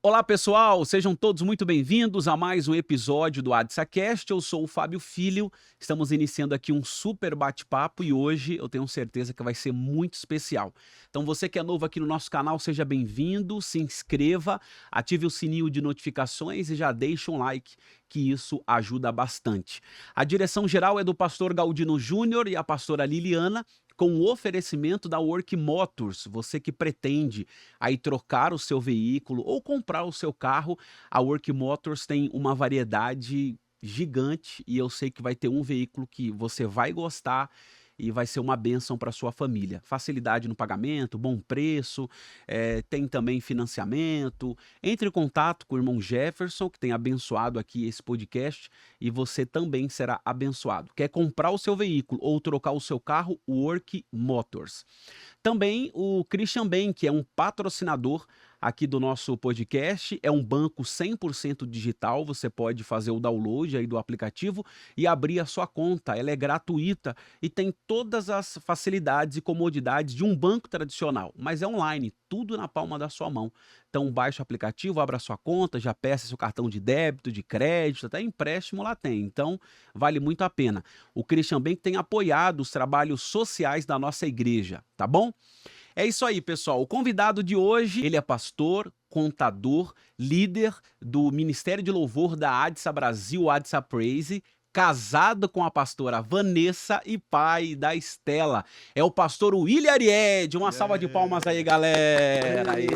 Olá pessoal, sejam todos muito bem-vindos a mais um episódio do AdsaCast. Eu sou o Fábio Filho, estamos iniciando aqui um super bate-papo e hoje eu tenho certeza que vai ser muito especial. Então você que é novo aqui no nosso canal, seja bem-vindo, se inscreva, ative o sininho de notificações e já deixe um like, que isso ajuda bastante. A direção geral é do pastor Galdino Júnior e a pastora Liliana, com o oferecimento da Work Motors. Você que pretende aí trocar o seu veículo ou comprar o seu carro, a Work Motors tem uma variedade gigante e eu sei que vai ter um veículo que você vai gostar e vai ser uma bênção para sua família. Facilidade no pagamento, bom preço, tem também financiamento. Entre em contato com o irmão Jefferson, que tem abençoado aqui esse podcast, e você também será abençoado. Quer comprar o seu veículo ou trocar o seu carro? Work Motors. Também o Christian Bank, que é um patrocinador aqui do nosso podcast, é um banco 100% digital, você pode fazer o download aí do aplicativo e abrir a sua conta, ela é gratuita e tem todas as facilidades e comodidades de um banco tradicional, mas é online, tudo na palma da sua mão. Então baixa o aplicativo, abra a sua conta, já peça seu cartão de débito, de crédito, até empréstimo lá tem, então vale muito a pena. O Christian Bank tem apoiado os trabalhos sociais da nossa igreja, tá bom? É isso aí, pessoal. O convidado de hoje, ele é pastor, contador, líder do Ministério de Louvor da ADSA Brasil, ADSA Praise, casado com a pastora Vanessa e pai da Estela. É o pastor William Aried. Uma salva de palmas aí, galera. Aê.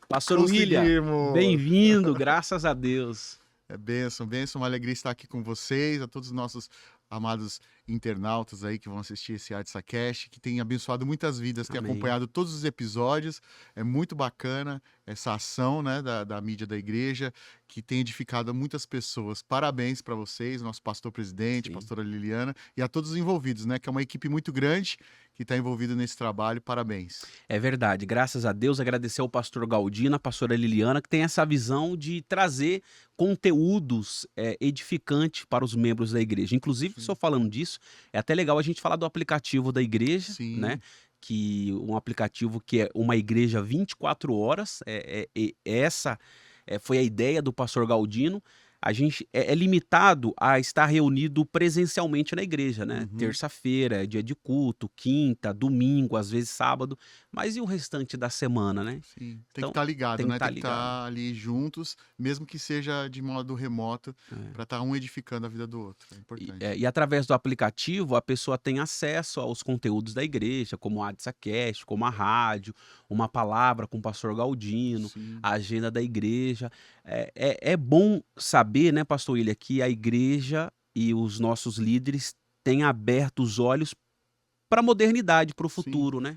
Pastor William, Conseguimos! bem-vindo, graças a Deus. É bênção, bênção, uma alegria estar aqui com vocês, a todos os nossos amados internautas aí que vão assistir esse AdsaCast, que tem abençoado muitas vidas, tem Amém. acompanhado todos os episódios, é muito bacana essa ação, né, da mídia da igreja, que tem edificado muitas pessoas. Parabéns para vocês, nosso pastor-presidente, Sim. pastora Liliana, e a todos os envolvidos, né, que é uma equipe muito grande que está envolvida nesse trabalho, parabéns. É verdade, graças a Deus, agradecer ao pastor Galdino, a pastora Liliana, que tem essa visão de trazer conteúdos edificantes para os membros da igreja. Inclusive, só falando disso, é até legal a gente falar do aplicativo da igreja, né? Sim. Que um aplicativo que é uma igreja 24 horas, essa foi a ideia do pastor Galdino. A gente é limitado a estar reunido presencialmente na igreja, né? Uhum. Terça-feira é dia de culto, quinta, domingo, às vezes sábado, mas e o restante da semana, né? Sim, tem que Então, estar ligado, tem que né? estar Tem que ligado. estar ali juntos, mesmo que seja de modo remoto, É. para estar um edificando a vida do outro. É importante. E através do aplicativo, a pessoa tem acesso aos conteúdos da igreja, como a AdsaCast, como a rádio, uma palavra com o pastor Galdino, Sim, a agenda da igreja. É bom saber, né, pastor William, que a igreja e os nossos líderes têm aberto os olhos para a modernidade, para o sim. futuro, né?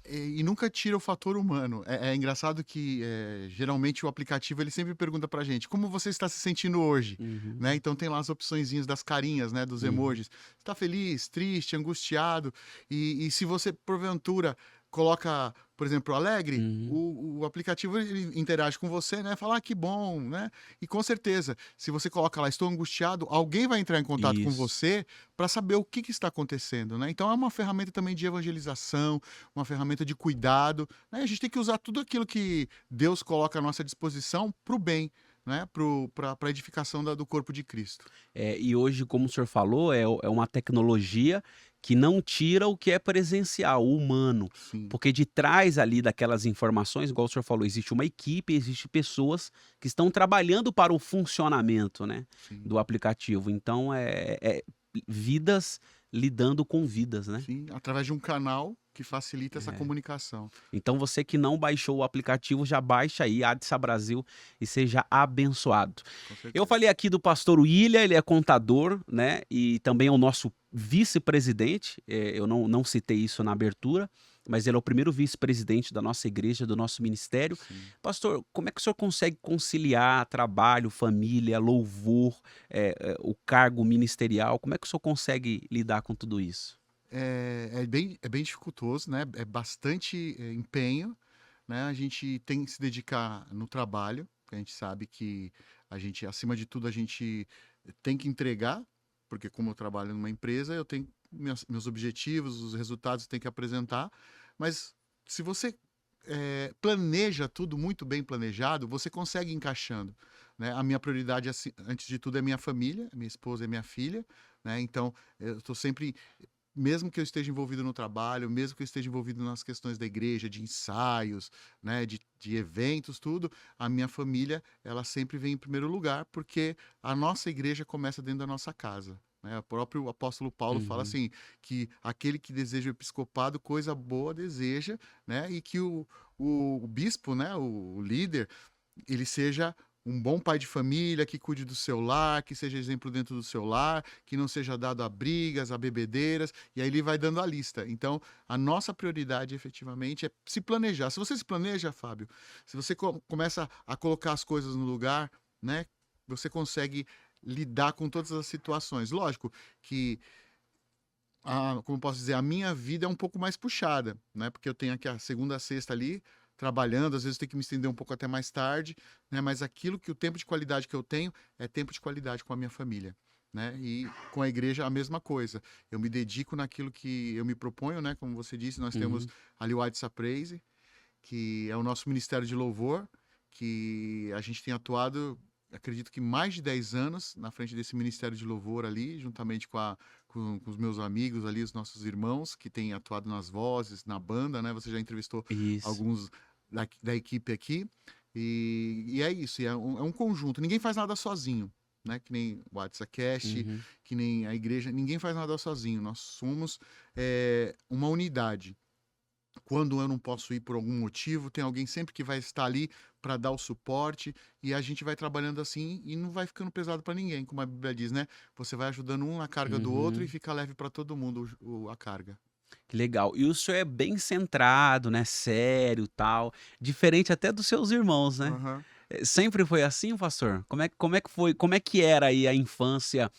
E nunca tira o fator humano. É engraçado que, geralmente, o aplicativo ele sempre pergunta pra gente, como você está se sentindo hoje? Uhum, Né? Então tem lá as opçõezinhas das carinhas, né? Dos uhum, emojis. Está feliz, triste, angustiado? E se você, porventura, coloca, por exemplo, alegre, uhum. o aplicativo ele interage com você, né? Fala, que bom, né? E com certeza, se você coloca lá, estou angustiado, alguém vai entrar em contato com Isso. você para saber o que está acontecendo, né? Então é uma ferramenta também de evangelização, uma ferramenta de cuidado, né? A gente tem que usar tudo aquilo que Deus coloca à nossa disposição para o bem, né? Para a edificação do corpo de Cristo. E hoje, como o senhor falou, é uma tecnologia que não tira o que é presencial, o humano. Sim, Porque de trás ali daquelas informações, igual o senhor falou, existe uma equipe, existe pessoas que estão trabalhando para o funcionamento, né, sim, do aplicativo. Então, vidas lidando com vidas, né? sim. Através de um canal que facilita essa comunicação. Então você que não baixou o aplicativo, já baixa aí, ADSA Brasil, e seja abençoado. Com Eu certeza. falei aqui do pastor William, ele é contador, né? E também é o nosso vice-presidente. Eu não citei isso na abertura, mas ele é o primeiro vice-presidente da nossa igreja, do nosso ministério. Sim. Pastor, como é que o senhor consegue conciliar trabalho, família, louvor, o cargo ministerial? Como é que o senhor consegue lidar com tudo isso? É bem dificultoso, né? É bastante empenho, né? A gente tem que se dedicar no trabalho, porque a gente sabe que a gente, acima de tudo, a gente tem que entregar, porque como eu trabalho numa empresa, eu tenho meus objetivos, os resultados eu tenho que apresentar, mas se você planeja tudo muito bem planejado, você consegue ir encaixando, né? A minha prioridade, assim, antes de tudo, é minha família, minha esposa e minha filha, né? Então, eu estou sempre, mesmo que eu esteja envolvido no trabalho, mesmo que eu esteja envolvido nas questões da igreja, de ensaios, né, de eventos, tudo, a minha família, ela sempre vem em primeiro lugar, porque a nossa igreja começa dentro da nossa casa. Né? O próprio apóstolo Paulo fala Uhum. assim, que aquele que deseja o episcopado, coisa boa deseja, né? E que o bispo, né, o líder, ele seja um bom pai de família, que cuide do seu lar, que seja exemplo dentro do seu lar, que não seja dado a brigas, a bebedeiras, e aí ele vai dando a lista. Então, a nossa prioridade, efetivamente, é se planejar. Se você se planeja, Fábio, se você começa a colocar as coisas no lugar, né, você consegue lidar com todas as situações. Lógico que como posso dizer, a minha vida é um pouco mais puxada, né? Porque eu tenho aqui a segunda a sexta ali, trabalhando, às vezes eu tenho que me estender um pouco até mais tarde, né? Mas aquilo que o tempo de qualidade que eu tenho é tempo de qualidade com a minha família, né? E com a igreja a mesma coisa. Eu me dedico naquilo que eu me proponho, né? Como você disse, nós temos Uhum. ali o Adsa Praise, que é o nosso ministério de louvor, que a gente tem atuado, acredito que mais de 10 anos na frente desse ministério de louvor ali, juntamente com os meus amigos ali, os nossos irmãos que têm atuado nas vozes, na banda, né? Você já entrevistou Isso. alguns da equipe aqui. E é isso, é um conjunto. Ninguém faz nada sozinho, né? Que nem o WhatsApp, Uhum. que nem a igreja, ninguém faz nada sozinho. Nós somos uma unidade. Quando eu não posso ir por algum motivo, tem alguém sempre que vai estar ali para dar o suporte e a gente vai trabalhando assim e não vai ficando pesado para ninguém, como a Bíblia diz, né? Você vai ajudando um na carga do outro e Uhum. fica leve para todo mundo a carga. Que legal. E o senhor é bem centrado, né, sério, tal, diferente até dos seus irmãos, né. Aham. Sempre foi assim, pastor? Como é que foi como é que era aí a infância,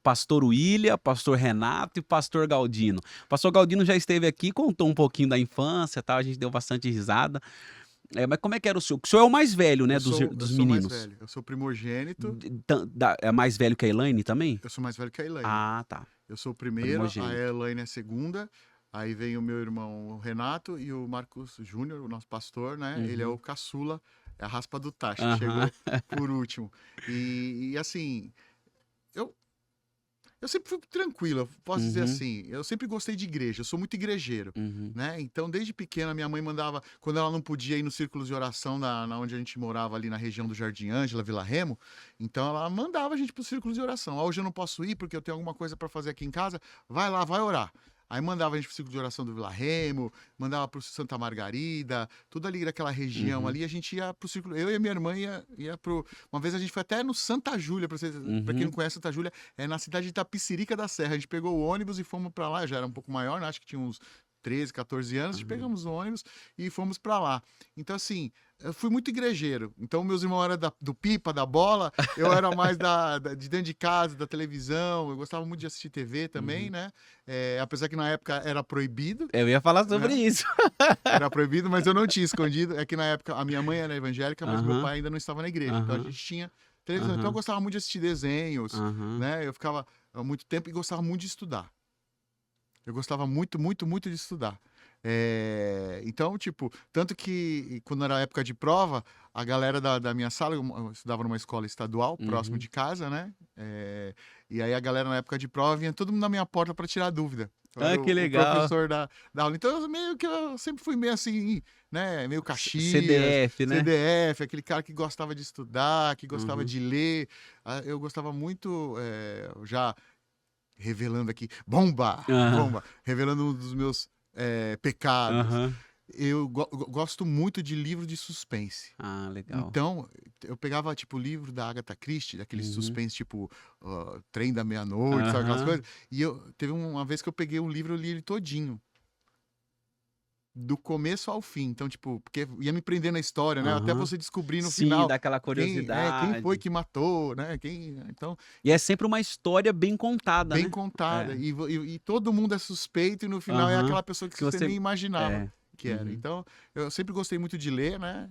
pastor William, pastor Renato e pastor Galdino? Pastor Galdino já esteve aqui, contou um pouquinho da infância, tal, a gente deu bastante risada. Mas como é que era o senhor? O senhor é o mais velho, né, Eu dos sou mais meninos. velho, eu sou primogênito, É mais velho que a Elaine também? eu sou mais velho que a Elaine. Ah, tá, Eu sou o primeiro, a primogênito. Elaine é a segunda, aí vem o meu irmão o Renato e o Marcos Júnior, o nosso pastor, né? Ele é o Uhum. caçula, é a raspa do tacho, que Aham. chegou por último. E assim, eu, eu sempre fui tranquilo, eu posso dizer Uhum, assim, eu sempre gostei de igreja, eu sou muito igrejeiro, uhum. né? Então, desde pequena, minha mãe mandava, quando ela não podia ir nos círculos de oração na onde a gente morava, ali na região do Jardim Ângela, Vila Remo, então ela mandava a gente para os círculos de oração. Ah, hoje eu não posso ir porque eu tenho alguma coisa para fazer aqui em casa, vai lá, vai orar. Aí mandava a gente pro círculo de oração do Vila Remo, mandava pro Santa Margarida, tudo ali naquela região Uhum, ali, a gente ia pro círculo, eu e a minha irmã ia pro... Uma vez a gente foi até no Santa Júlia, pra quem não uhum, conhece Santa Júlia, é na cidade de Itapicirica da Serra. A gente pegou o ônibus e fomos para lá. Já era um pouco maior, né? Acho que tinha uns 13, 14 anos. A gente aham. pegamos o ônibus e fomos para lá. Então, assim, eu fui muito igrejeiro. Então, meus irmãos eram do pipa, da bola. Eu era mais de dentro de casa, da televisão. Eu gostava muito de assistir TV também, Uhum. né? Apesar que na época era proibido, Eu ia falar sobre né? isso. Era proibido, mas eu não tinha escondido. É que na época a minha mãe era evangélica, mas meu Aham, pai ainda não estava na igreja. Então a aham, gente tinha televisão. Então eu aham, gostava muito de assistir desenhos, aham. né? Eu ficava há muito tempo e gostava muito de estudar. Eu gostava muito, muito, muito de estudar. Então, tipo, tanto que quando era época de prova, a galera da minha sala, eu estudava numa escola estadual, próximo Uhum. de casa, né? E aí a galera na época de prova vinha todo mundo na minha porta para tirar dúvida. Eu Ah, era que o legal. professor da aula. Então, meio que eu sempre fui meio assim, né? Meio Caxias, CDF, né? CDF, aquele cara que gostava de estudar, que gostava Uhum, de ler. Ah, eu gostava muito, já revelando aqui, bomba, aham, bomba, revelando um dos meus pecados. aham. Eu gosto muito de livro de suspense. Ah, legal. Então, eu pegava, tipo, o livro da Agatha Christie, daquele Uhum. suspense, tipo, Trem da Meia-Noite, sabe aquelas Aham, coisas? E teve uma vez que eu peguei um livro, eu li ele todinho, do começo ao fim. Então, tipo, porque ia me prender na história, né? Até aham. você descobrir no Sim, final dá aquela quem foi curiosidade. que matou, né? Então, E é sempre uma história bem contada, bem né? contada. É. E todo mundo é suspeito e no final é Aham. aquela pessoa que Que você você nem imaginava. é. que era. Uhum. Então, eu sempre gostei muito de ler, né?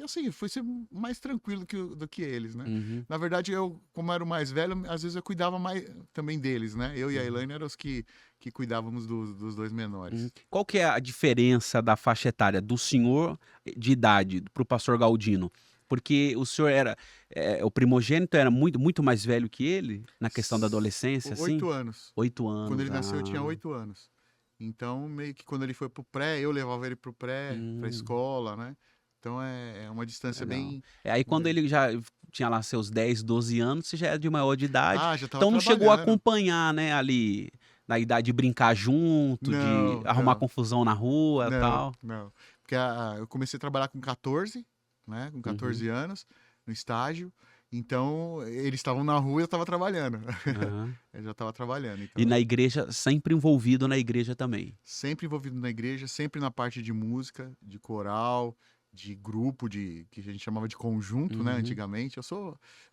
Assim, foi ser mais tranquilo do que eles, né? Uhum. Na verdade, eu, como era o mais velho, às vezes eu cuidava mais também deles, né? Eu e a Uhum. Elaine eram os que cuidávamos dos dois Uhum. menores. Qual que é a diferença da faixa etária do senhor de idade para o pastor Galdino? Porque o senhor era, o primogênito era muito mais velho que ele, na questão da adolescência, assim? 8 anos. 8 Quando anos, ele nasceu, eu tinha 8 anos. Então, meio que quando ele foi pro pré, eu levava ele pro pré, pra hum, escola, né? Então é uma distância legal. bem Aí quando grande. ele já tinha lá seus 10, 12 anos, você já era de maior de idade, Ah, já tava então não chegou a trabalhando. acompanhar, né, ali, na idade de brincar junto, de Não, arrumar não, confusão na rua, e não, tal? não. Porque eu comecei a trabalhar com 14, né? Com Uhum, 14 anos, no estágio. Então, eles estavam na rua e eu estava trabalhando. aham. Eu já estava trabalhando. E Então, na igreja, sempre envolvido na igreja também? sempre envolvido na igreja, sempre na parte de música, de coral, de grupo, que a gente chamava de conjunto, né, Uhum. antigamente.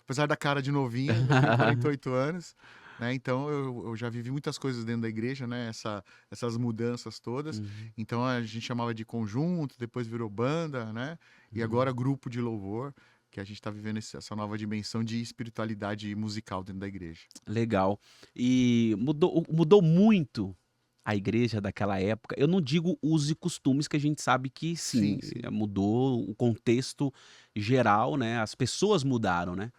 Apesar da cara de novinho, eu tenho 48 anos, né, então eu já vivi muitas coisas dentro da igreja, né, essas mudanças todas. Uhum, Então a gente chamava de conjunto, depois virou banda, né, e agora uhum. grupo de louvor, que a gente está vivendo essa nova dimensão de espiritualidade musical dentro da igreja. Legal. E mudou muito a igreja daquela época? Eu não digo usos e costumes, que a gente sabe que sim, Sim, sim. mudou o contexto geral, né, as pessoas mudaram, né.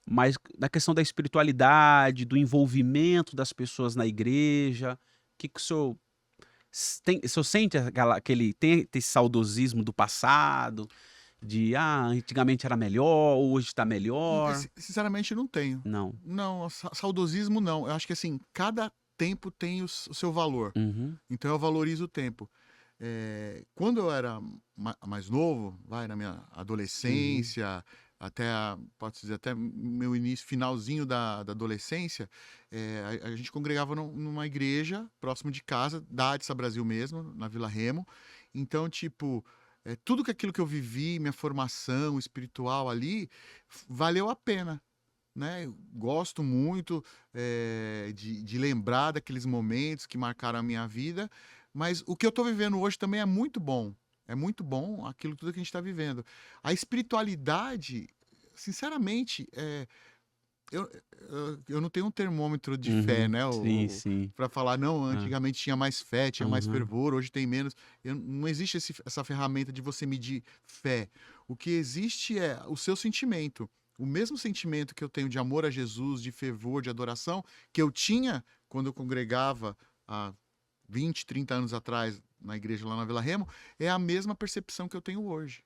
Mas na questão da espiritualidade, do envolvimento das pessoas na igreja, que o senhor o senhor sente tem esse saudosismo do passado, de: "Ah, antigamente era melhor, hoje está melhor"? Sinceramente, eu não tenho. Não. Não, saudosismo não. Eu acho que assim, cada tempo tem o seu valor. Uhum, Então eu valorizo o tempo. Quando eu era mais novo, vai, na minha uhum, adolescência, pode-se dizer, até meu início, finalzinho da adolescência, a gente congregava numa igreja próximo de casa, da Adsa Brasil mesmo, na Vila Remo. Então, tipo, tudo aquilo que eu vivi, minha formação espiritual ali, valeu a pena, né? Eu gosto muito de lembrar daqueles momentos que marcaram a minha vida, mas o que eu estou vivendo hoje também é muito bom. É muito bom aquilo tudo que a gente está vivendo. A espiritualidade, sinceramente, eu não tenho um termômetro de fé, uhum. né? Sim, sim. Para falar, não, Hã. antigamente tinha mais fé, tinha mais Aham. fervor, hoje tem menos. Não existe essa ferramenta de você medir fé. O que existe é o seu sentimento. O mesmo sentimento que eu tenho de amor a Jesus, de fervor, de adoração, que eu tinha quando eu congregava há 20, 30 anos atrás na igreja lá na Vila Remo, é a mesma percepção que eu tenho hoje,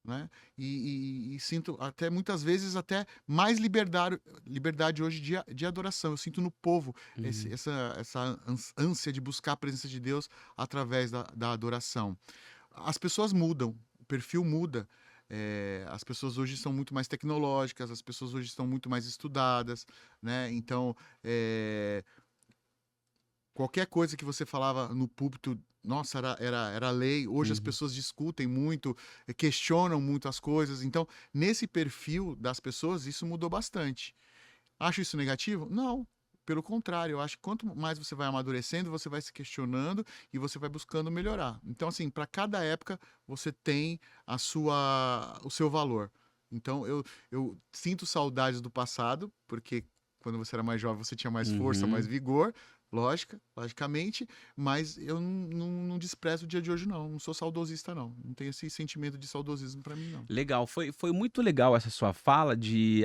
né? E sinto até muitas vezes até mais liberdade hoje de adoração. Eu sinto no povo Uhum. essa ânsia de buscar a presença de Deus através da adoração. As pessoas mudam, o perfil muda. As pessoas hoje são muito mais tecnológicas, as pessoas hoje estão muito mais estudadas, né? Então, qualquer coisa que você falava no púlpito, nossa, era lei. Hoje as Uhum. pessoas discutem muito, questionam muito as coisas. Então, nesse perfil das pessoas, isso mudou bastante. Acho isso negativo? Não. Pelo contrário, eu acho que quanto mais você vai amadurecendo, você vai se questionando e você vai buscando melhorar. Então, assim, para cada época, você tem o seu valor. Então, eu sinto saudades do passado, porque quando você era mais jovem, você tinha mais força, mais Uhum. vigor, logicamente, mas eu não desprezo o dia de hoje, não. Não sou saudosista, não. Não tenho esse sentimento de saudosismo para mim, não. Legal, foi muito legal essa sua fala de: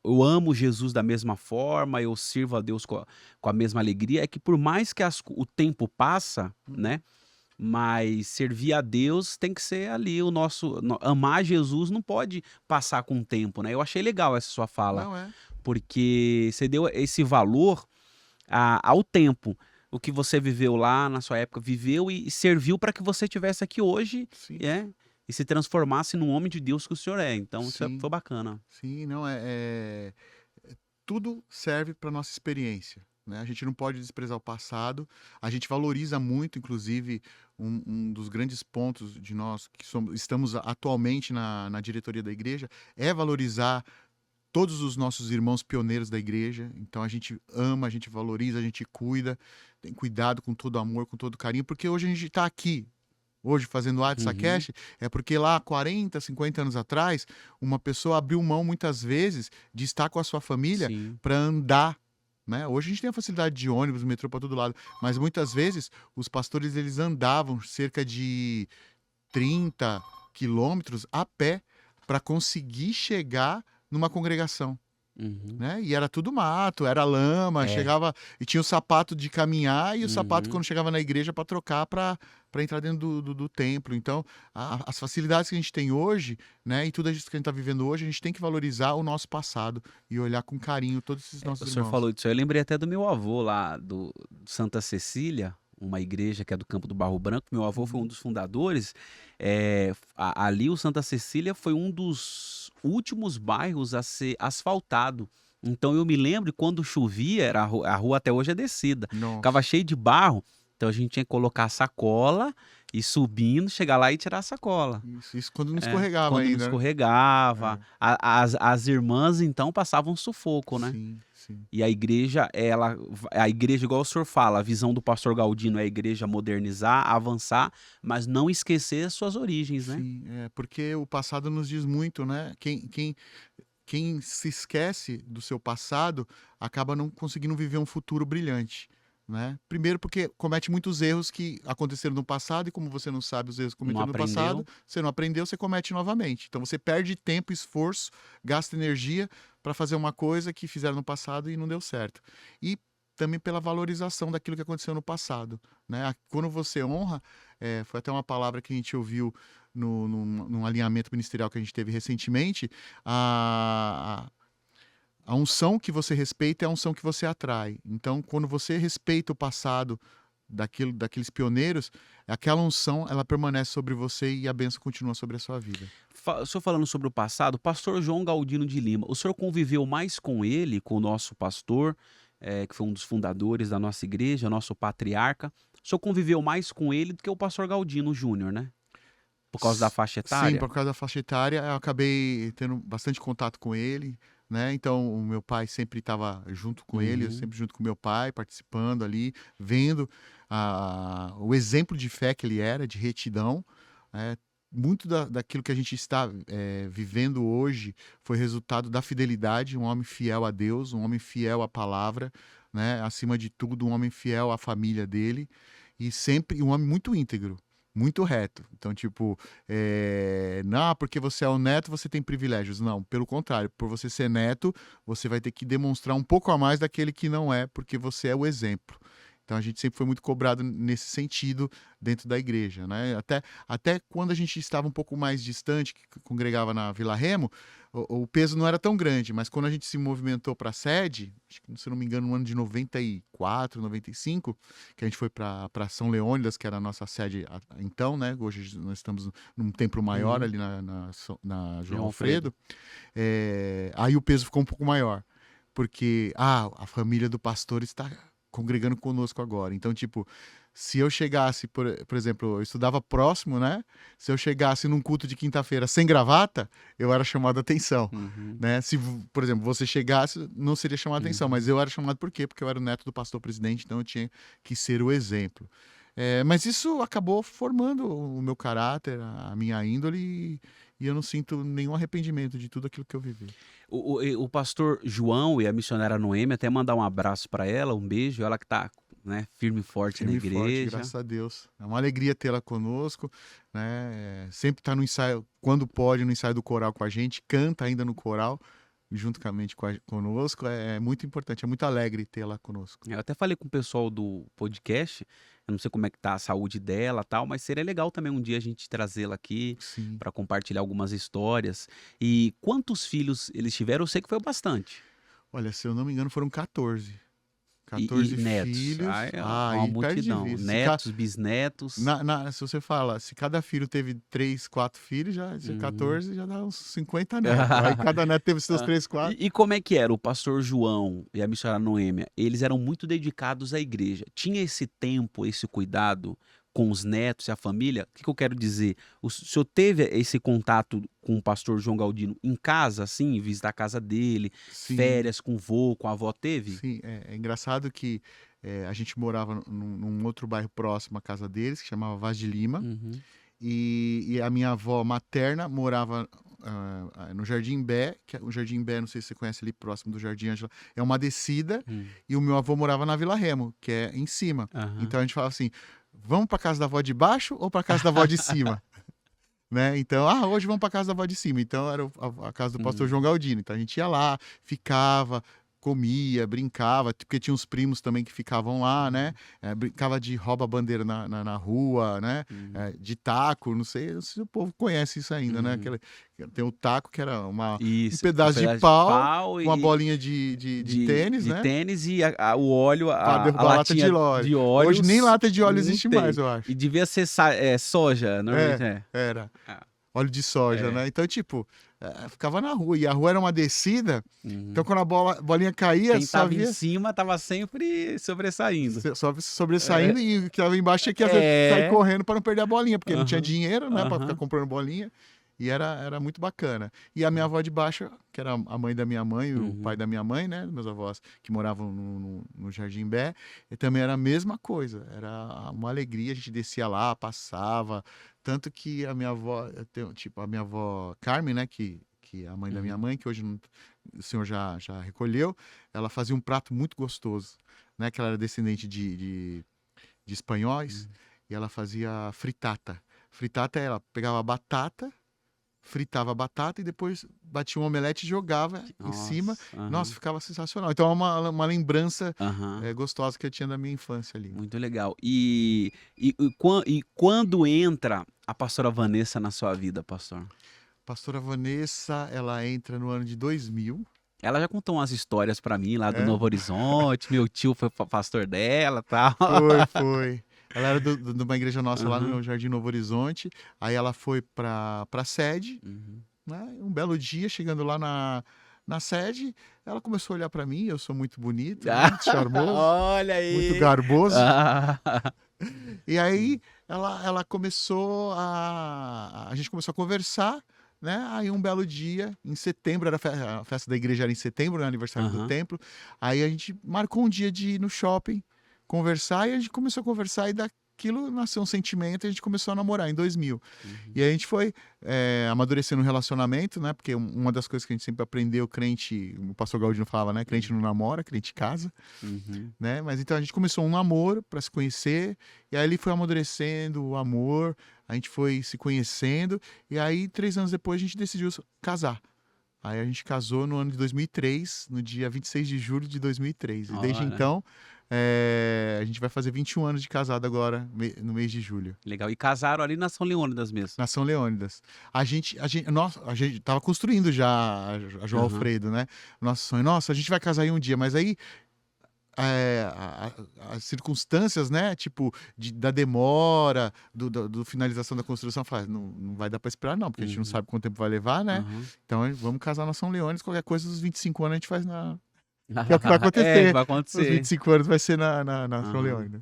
eu amo Jesus da mesma forma, eu sirvo a Deus com a mesma alegria", é que por mais que o tempo passa, né, Uhum. mas servir a Deus tem que ser ali o nosso amar Jesus não pode passar com o tempo, né. Eu achei legal essa sua fala, Não é? porque você deu esse valor ao tempo. O que você viveu lá na sua época, viveu e serviu para que você estivesse aqui hoje, Sim, é, e se transformasse no homem de Deus que o senhor é. Então isso sim. foi bacana. Sim, não tudo serve para nossa experiência, né? A gente não pode desprezar o passado. A gente valoriza muito, inclusive, um dos grandes pontos de nós que estamos atualmente na diretoria da igreja é valorizar todos os nossos irmãos pioneiros da igreja. Então a gente ama, a gente valoriza, a gente cuida, tem cuidado com todo amor, com todo carinho, porque hoje a gente está aqui. hoje fazendo o Uhum. AdsaCast, é porque lá 40, 50 anos atrás, uma pessoa abriu mão muitas vezes de estar com a sua família Sim. para andar, né? Hoje a gente tem a facilidade de ônibus, metrô para todo lado, mas muitas vezes os pastores eles andavam cerca de 30 quilômetros a pé para conseguir chegar numa congregação, Uhum. né? E era tudo mato, era lama, É. chegava e tinha o sapato de caminhar e o sapato Uhum. quando chegava na igreja para trocar para entrar dentro do templo. Então, as facilidades que a gente tem hoje, né? E tudo isso que a gente está vivendo hoje, a gente tem que valorizar o nosso passado e olhar com carinho todos esses O nossos senhor irmãos. falou disso aí, eu lembrei até do meu avô lá do Santa Cecília, uma igreja que é do Campo do Barro Branco. Meu avô foi um Uhum. dos fundadores. Ali o Santa Cecília foi um dos últimos bairros a ser asfaltado. Então eu me lembro quando chovia, a rua até hoje é descida, ficava Nossa. cheio de barro, então a gente tinha que colocar a sacola e subindo, chegar lá e tirar a sacola. Isso quando não É, escorregava quando não ainda, né? escorregava. É. As irmãs então passavam sufoco, né? Sim, sim. E a igreja, igual o senhor fala, a visão do pastor Galdino é a igreja modernizar, avançar, mas não esquecer as suas origens, né? Sim, é, porque o passado nos diz muito, né? Quem se esquece do seu passado acaba não conseguindo viver um futuro brilhante, né? Primeiro porque comete muitos erros que aconteceram no passado e como você não sabe os erros Não cometidos no passado, aprendeu. você não aprendeu, você comete novamente. Então você perde tempo, esforço, gasta energia para fazer uma coisa que fizeram no passado e não deu certo. E também pela valorização daquilo que aconteceu no passado, né? Quando você honra, foi até uma palavra que a gente ouviu num alinhamento ministerial que a gente teve recentemente, a, a unção que você respeita é a unção que você atrai. Então, quando você respeita o passado daqueles pioneiros, aquela unção ela permanece sobre você e a bênção continua sobre a sua vida. O senhor falando sobre o passado, pastor João Galdino de Lima, o senhor conviveu mais com ele, com o nosso pastor, que foi um dos fundadores da nossa igreja, nosso patriarca. O senhor conviveu mais com ele do que o pastor Galdino Júnior, né? Por causa da faixa Sim, etária? por causa da faixa etária, eu acabei tendo bastante contato com ele, né? Então, o meu pai sempre estava junto com ele, eu Uhum. sempre junto com meu pai, participando ali, vendo o exemplo de fé que ele era, de retidão, né? Muito daquilo que a gente está vivendo hoje foi resultado da fidelidade, um homem fiel a Deus, um homem fiel à palavra, né? Acima de tudo, um homem fiel à família dele e sempre um homem muito íntegro, muito reto. Então, tipo, não, porque você é o neto, você tem privilégios. Não, pelo contrário, por você ser neto, você vai ter que demonstrar um pouco a mais daquele que não é, porque você é o exemplo. Então a gente sempre foi muito cobrado nesse sentido dentro da igreja, né? Até quando a gente estava um pouco mais distante, que congregava na Vila Remo, o peso não era tão grande, mas quando a gente se movimentou para a sede, acho que, se não me engano, no ano de 94, 95, que a gente foi para São Leônidas, que era a nossa sede então, né? Hoje nós estamos num templo maior Uhum. ali na João João Alfredo. Alfredo. Aí o peso ficou um pouco maior, porque a família do pastor está congregando conosco agora. Então, tipo, se eu chegasse, por exemplo, eu estudava próximo, né? Se eu chegasse num culto de quinta-feira sem gravata, eu era chamado a atenção, Uhum. né? Se, por exemplo, você chegasse, não seria chamado a atenção, mas Uhum. eu era chamado por quê? Porque eu era o neto do pastor presidente, então eu tinha que ser o exemplo. Mas isso acabou formando o meu caráter, a minha índole, e eu não sinto nenhum arrependimento de tudo aquilo que eu vivi. O pastor João e a missionária Noemi, até mandar um abraço para ela, um beijo, ela que tá, né, firme e forte na Firme e forte, igreja. graças a Deus. É uma alegria tê-la conosco, né? Sempre está no ensaio, quando pode, no ensaio do coral com a gente, canta ainda no coral, juntamente conosco. É muito importante, é muito alegre tê-la conosco. Eu até falei com o pessoal do podcast, eu não sei como é que tá a saúde dela, tal, mas seria legal também um dia a gente trazê-la aqui Sim. para compartilhar algumas histórias. E quantos filhos eles tiveram? Eu sei que foi bastante. Olha, se eu não me engano, foram 14. E 14 netos, filhos. aí é Ah, uma e perde de multidão, vista. netos, bisnetos. Se você fala, se cada filho teve 3, 4 filhos, já Uhum. 14 já dá uns 50 netos. Aí cada neto teve seus Ah, 3, 4. e como é que era? O pastor João e a missionária Noêmia, eles eram muito dedicados à igreja. Tinha esse tempo, esse cuidado com os netos e a família? O que eu quero dizer? O senhor teve esse contato com o pastor João Galdino em casa, assim, visitar a casa dele, Sim. férias com o vô, com a avó, teve? Sim, é engraçado que a gente morava num outro bairro próximo à casa deles, que chamava Vaz de Lima, Uhum. e a minha avó materna morava no Jardim Bé, que o Jardim Bé, não sei se você conhece ali próximo do Jardim Ângela, é uma descida, e o meu avô morava na Vila Remo, que é em cima. Aham. Então a gente falava assim, vamos para casa da avó de baixo ou para casa da avó de cima? Né? Então, hoje vamos para casa da avó de cima. Então era a casa do pastor João Galdino. Então a gente ia lá, ficava, comia, brincava, porque tinha uns primos também que ficavam lá, né? Brincava de rouba-bandeira na rua, né? De taco, não sei se o povo conhece isso ainda, né? Tem o taco, que era um Isso, pedaço de pau, com uma bolinha de tênis, de né? tênis e o óleo, Para a derrubar a lata latinha de óleo. de óleo. Hoje nem lata de óleo não existe tem. mais, eu acho. E devia ser soja, normalmente Era. Ah, Óleo de soja, né? Então, tipo, ficava na rua. E a rua era uma descida. Então, quando a bolinha caía, Quem só tava via em cima tava sempre sobressaindo. só sobressaindo e o que tava embaixo tinha que sair correndo para não perder a bolinha, porque não tinha Aham. dinheiro, né, para Aham. ficar comprando bolinha. E era muito bacana. E a minha avó de baixo, que era a mãe da minha mãe, e o pai da minha mãe, né, meus avós que moravam no Jardim Bé, e também era a mesma coisa. Era uma alegria, a gente descia lá, passava. Tanto que a minha avó, tipo, a minha avó Carmen, né, que é a mãe da minha mãe, que hoje o senhor já recolheu, ela fazia um prato muito gostoso, né, que ela era descendente de espanhóis, e ela fazia fritata. Fritata, ela pegava a batata, fritava a batata e depois batia um omelete e jogava em cima. Nossa, ficava sensacional. Então é uma lembrança gostosa que eu tinha da minha infância ali. Muito legal. E quando entra a pastora Vanessa na sua vida, pastor? Pastora Vanessa, ela entra no ano de 2000. Ela já contou umas histórias pra mim lá do É? Novo Horizonte, meu tio foi pastor dela e tal. Foi. Ela era de uma igreja nossa lá no Jardim Novo Horizonte. Aí ela foi pra sede, né? Um belo dia, chegando lá na sede, ela começou a olhar pra mim. Eu sou muito bonito, né? Charmoso, Olha muito aí. garboso. Ah, E aí ela começou a gente começou a conversar, né? Aí um belo dia, em setembro, a festa da igreja era em setembro, né? Aniversário do templo. Aí a gente marcou um dia de ir no shopping, conversar, e a gente começou a conversar, e daquilo nasceu um sentimento, e a gente começou a namorar em 2000. E aí a gente foi amadurecendo um relacionamento, né? Porque uma das coisas que a gente sempre aprendeu, crente, o pastor Galdino falava, né? Crente não namora, crente casa. Né? Mas então a gente começou um namoro para se conhecer, e aí ele foi amadurecendo o amor, a gente foi se conhecendo, e aí 3 anos depois a gente decidiu casar. Aí a gente casou no ano de 2003, no dia 26 de julho de 2003. E desde Olha. então, a gente vai fazer 21 anos de casado agora, no mês de julho. legal. E casaram ali na São Leônidas mesmo. Na São Leônidas. A gente tava construindo já a João Alfredo, né? Nosso sonho. Nossa, a gente vai casar aí um dia, mas aí as circunstâncias, né? Tipo, da demora, do finalização da construção, fala, não vai dar para esperar, não, porque a gente não sabe quanto tempo vai levar, né? Então vamos casar na São Leônidas, qualquer coisa, dos 25 anos a gente faz que é o que vai acontecer. vai Os acontecer. 25 anos vai ser na São Leônidas.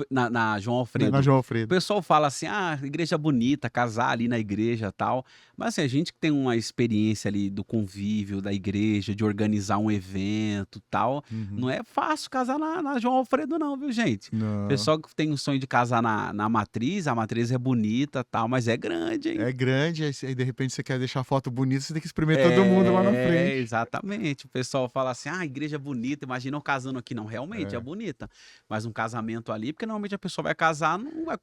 Na João Alfredo. Na João O Alfredo. pessoal fala assim, igreja bonita, casar ali na igreja e tal. Mas assim, a gente que tem uma experiência ali do convívio da igreja, de organizar um evento e tal, não é fácil casar na João Alfredo não, viu, gente? O Não. pessoal que tem o sonho de casar na Matriz, a Matriz é bonita e tal, mas é grande, hein? É grande, aí de repente você quer deixar a foto bonita, você tem que espremer todo mundo lá na frente. Exatamente. O pessoal fala assim, igreja bonita, imagina eu casando aqui. Não, realmente é bonita. Mas um casamento ali, porque normalmente a pessoa vai casar, não vai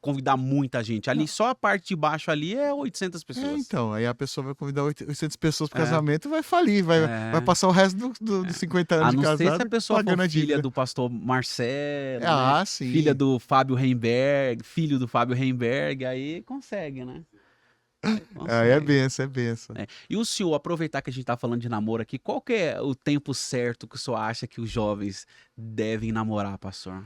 convidar muita gente. Ali, só a parte de baixo ali é 800 pessoas. Então, aí a pessoa vai convidar 800 pessoas pro casamento e vai falir, vai passar o resto dos 50 anos de casado. A não ser se a pessoa pagando for filha dívida. do pastor Marcelo, né? Sim. Filha do Fábio Heimberg, filho do Fábio Heimberg, aí consegue, né? Aí é benção, é benção. E o senhor, aproveitar que a gente tá falando de namoro aqui, qual que é o tempo certo que o senhor acha que os jovens devem namorar, pastor?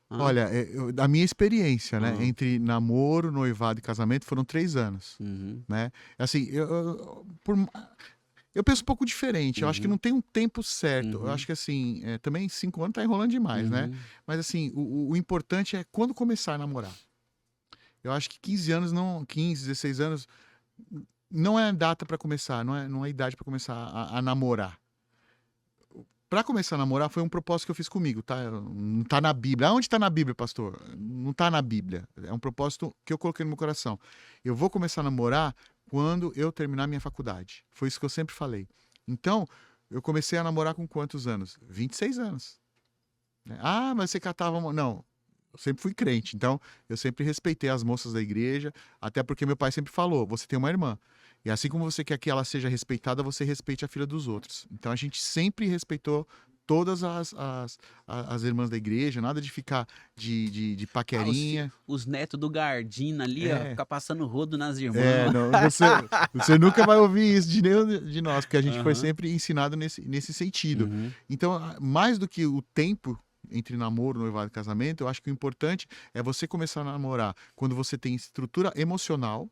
Olha, da minha experiência, né? Entre namoro, noivado e casamento foram 3 anos, né? Assim, eu penso um pouco diferente. Eu acho que não tem um tempo certo. Eu acho que, assim, também 5 anos tá enrolando demais, né? Mas, assim, o importante é quando começar a namorar. Eu acho que 15, 16 anos não é data para começar, não é idade para começar a namorar. Pra começar a namorar foi um propósito que eu fiz comigo, tá? Não tá na Bíblia. Aonde tá na Bíblia, pastor? Não tá na Bíblia. É um propósito que eu coloquei no meu coração. Eu vou começar a namorar quando eu terminar minha faculdade. Foi isso que eu sempre falei. Então, eu comecei a namorar com quantos anos? 26 anos. Né? Ah, mas você catava... Não, eu sempre fui crente. Então, eu sempre respeitei as moças da igreja, até porque meu pai sempre falou, você tem uma irmã. E assim como você quer que ela seja respeitada, você respeite a filha dos outros. Então, a gente sempre respeitou todas as irmãs da igreja, nada de ficar de Ah, paquerinha. os netos do Gardina ali, ó, É, ficar passando rodo nas irmãs. não, você nunca vai ouvir isso de nenhum de nós, porque a gente foi Aham. sempre ensinado nesse sentido. Uhum. Então, mais do que o tempo entre namoro, noivado e casamento, eu acho que o importante é você começar a namorar quando você tem estrutura emocional,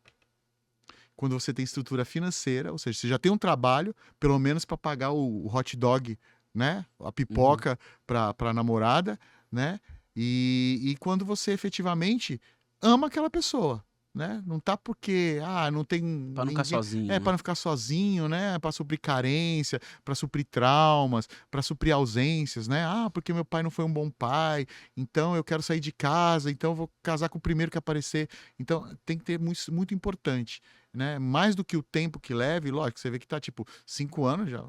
quando você tem estrutura financeira, ou seja, você já tem um trabalho, pelo menos para pagar o hot dog, né? A Uhum. pipoca para a namorada, né? E quando você efetivamente ama aquela pessoa, né? Não tá porque, não tem Pra não ficar ninguém. sozinho, É né? para não ficar sozinho, né? Para suprir carência, para suprir traumas, para suprir ausências, né? Ah, porque meu pai não foi um bom pai, então eu quero sair de casa, então eu vou casar com o primeiro que aparecer. Então tem que ter muito, muito importante, né? Mais do que o tempo que leve, lógico, você vê que tá tipo 5 anos já.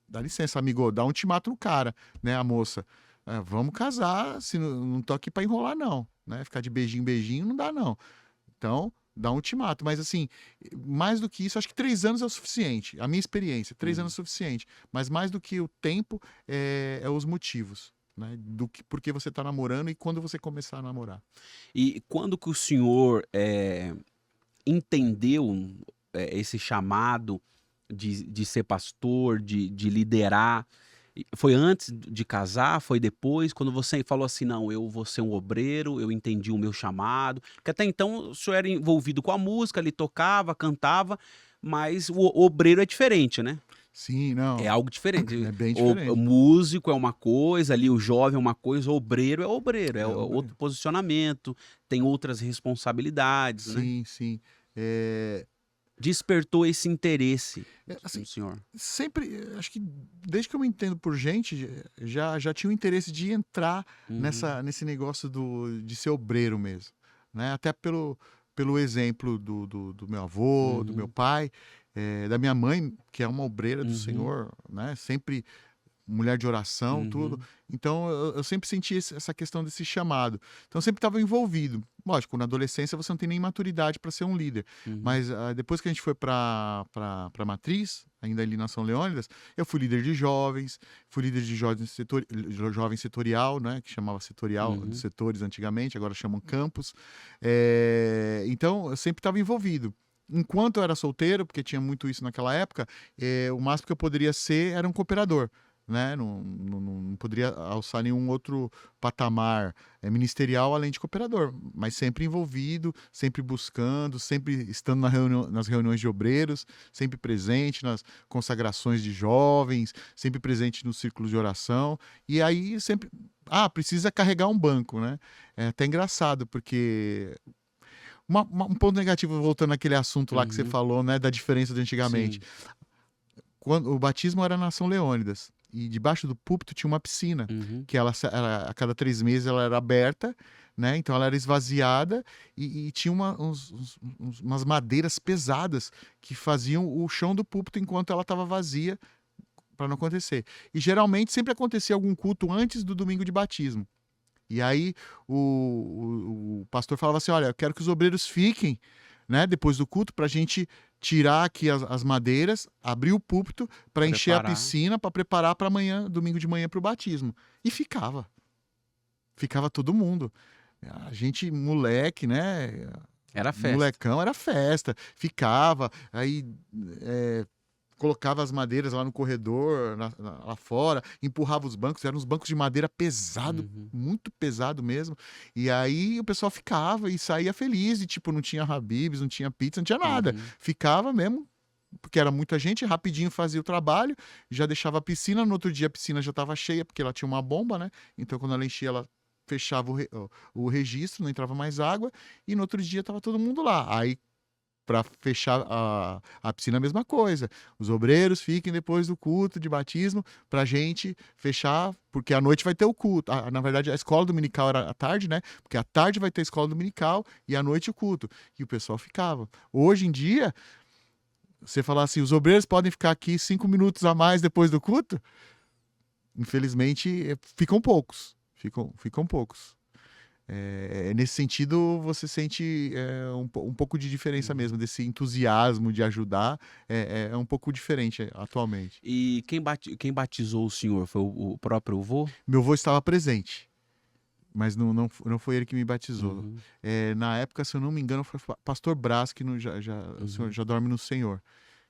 Dá licença, amigo, dá um ultimato no cara, né? A moça. Vamos casar, se não tô aqui pra enrolar, não. Né? Ficar de beijinho em beijinho não dá, não. Então, dá um ultimato. Mas assim, mais do que isso, acho que 3 anos é o suficiente. A minha experiência, 3 anos Uhum. é o suficiente. Mas mais do que o tempo, é os motivos. Né? Do que, por que você tá namorando e quando você começar a namorar. E quando que o senhor entendeu esse chamado de ser pastor, de liderar? Foi antes de casar? Foi depois? Quando você falou assim, não, eu vou ser um obreiro, eu entendi o meu chamado. Porque até então o senhor era envolvido com a música, ele tocava, cantava, mas o obreiro é diferente, né? Sim, É não. algo diferente. É bem O diferente. músico é uma coisa, ali o jovem é uma coisa, o obreiro, é É, outro posicionamento, tem outras responsabilidades, né? sim, sim. É, Despertou esse interesse assim, no senhor. sempre, acho que desde que eu me entendo por gente, já tinha o interesse de entrar Uhum, nesse negócio de ser obreiro mesmo, né? Até pelo exemplo do meu avô, do meu uhum, pai, da minha mãe, que é uma obreira do uhum, Senhor, né? Sempre mulher de oração, tudo. uhum, Então eu sempre senti essa questão desse chamado. Então eu sempre estava envolvido. Lógico, na adolescência você não tem nem maturidade para ser um líder. uhum, Mas depois que a gente foi para Matriz, ainda ali na São Leônidas, eu fui líder de jovens, fui líder de jovem setorial, né, que chamava setorial de uhum. setores antigamente, agora chamam campus. Então eu sempre estava envolvido. Enquanto eu era solteiro, porque tinha muito isso naquela época, o máximo que eu poderia ser era um cooperador, né? Não poderia alçar nenhum outro patamar ministerial além de cooperador, mas sempre envolvido, sempre buscando, sempre estando nas reuniões de obreiros, sempre presente nas consagrações de jovens, sempre presente nos círculos de oração, e aí sempre. Precisa carregar um banco, né? É até engraçado, porque um ponto negativo, voltando àquele assunto lá que você Uhum. falou, né, da diferença de antigamente. Sim. Quando o batismo era na São Leônidas e debaixo do púlpito tinha uma piscina Uhum. que a cada 3 meses ela era aberta, né? Então ela era esvaziada e tinha umas madeiras pesadas que faziam o chão do púlpito enquanto ela estava vazia para não acontecer. E geralmente sempre acontecia algum culto antes do domingo de batismo. E aí o pastor falava assim: olha, eu quero que os obreiros fiquem, né, depois do culto, para a gente tirar aqui as madeiras, abrir o púlpito para encher a Preparar. piscina, para preparar para amanhã, domingo de manhã, para o batismo. E ficava todo mundo. A gente, moleque, né? Era festa. Molecão era festa, ficava, aí é, colocava as madeiras lá no corredor, lá fora, empurrava os bancos, eram uns bancos de madeira pesado, Uhum. muito pesado mesmo. E aí o pessoal ficava e saía feliz, e tipo, não tinha Habib's, não tinha pizza, não tinha nada. Uhum. Ficava mesmo, porque era muita gente, rapidinho fazia o trabalho, já deixava a piscina, no outro dia a piscina já estava cheia, porque ela tinha uma bomba, né? Então quando ela enchia, ela fechava o registro, não entrava mais água, e no outro dia estava todo mundo lá. Aí para fechar a piscina, a mesma coisa. Os obreiros fiquem depois do culto de batismo para a gente fechar, porque à noite vai ter o culto. Na verdade, a escola dominical era à tarde, né? Porque à tarde vai ter a escola dominical e à noite o culto. E o pessoal ficava. Hoje em dia, você falar assim, os obreiros podem ficar aqui 5 minutos a mais depois do culto? Infelizmente, ficam poucos. Ficam poucos. Nesse sentido, você sente um pouco de diferença mesmo, desse entusiasmo de ajudar, é um pouco diferente atualmente. E quem batizou o senhor? Foi o próprio avô? Meu avô estava presente, mas não foi ele que me batizou. Uhum. Na época, se eu não me engano, foi o pastor Brás, que o senhor já dorme no Senhor,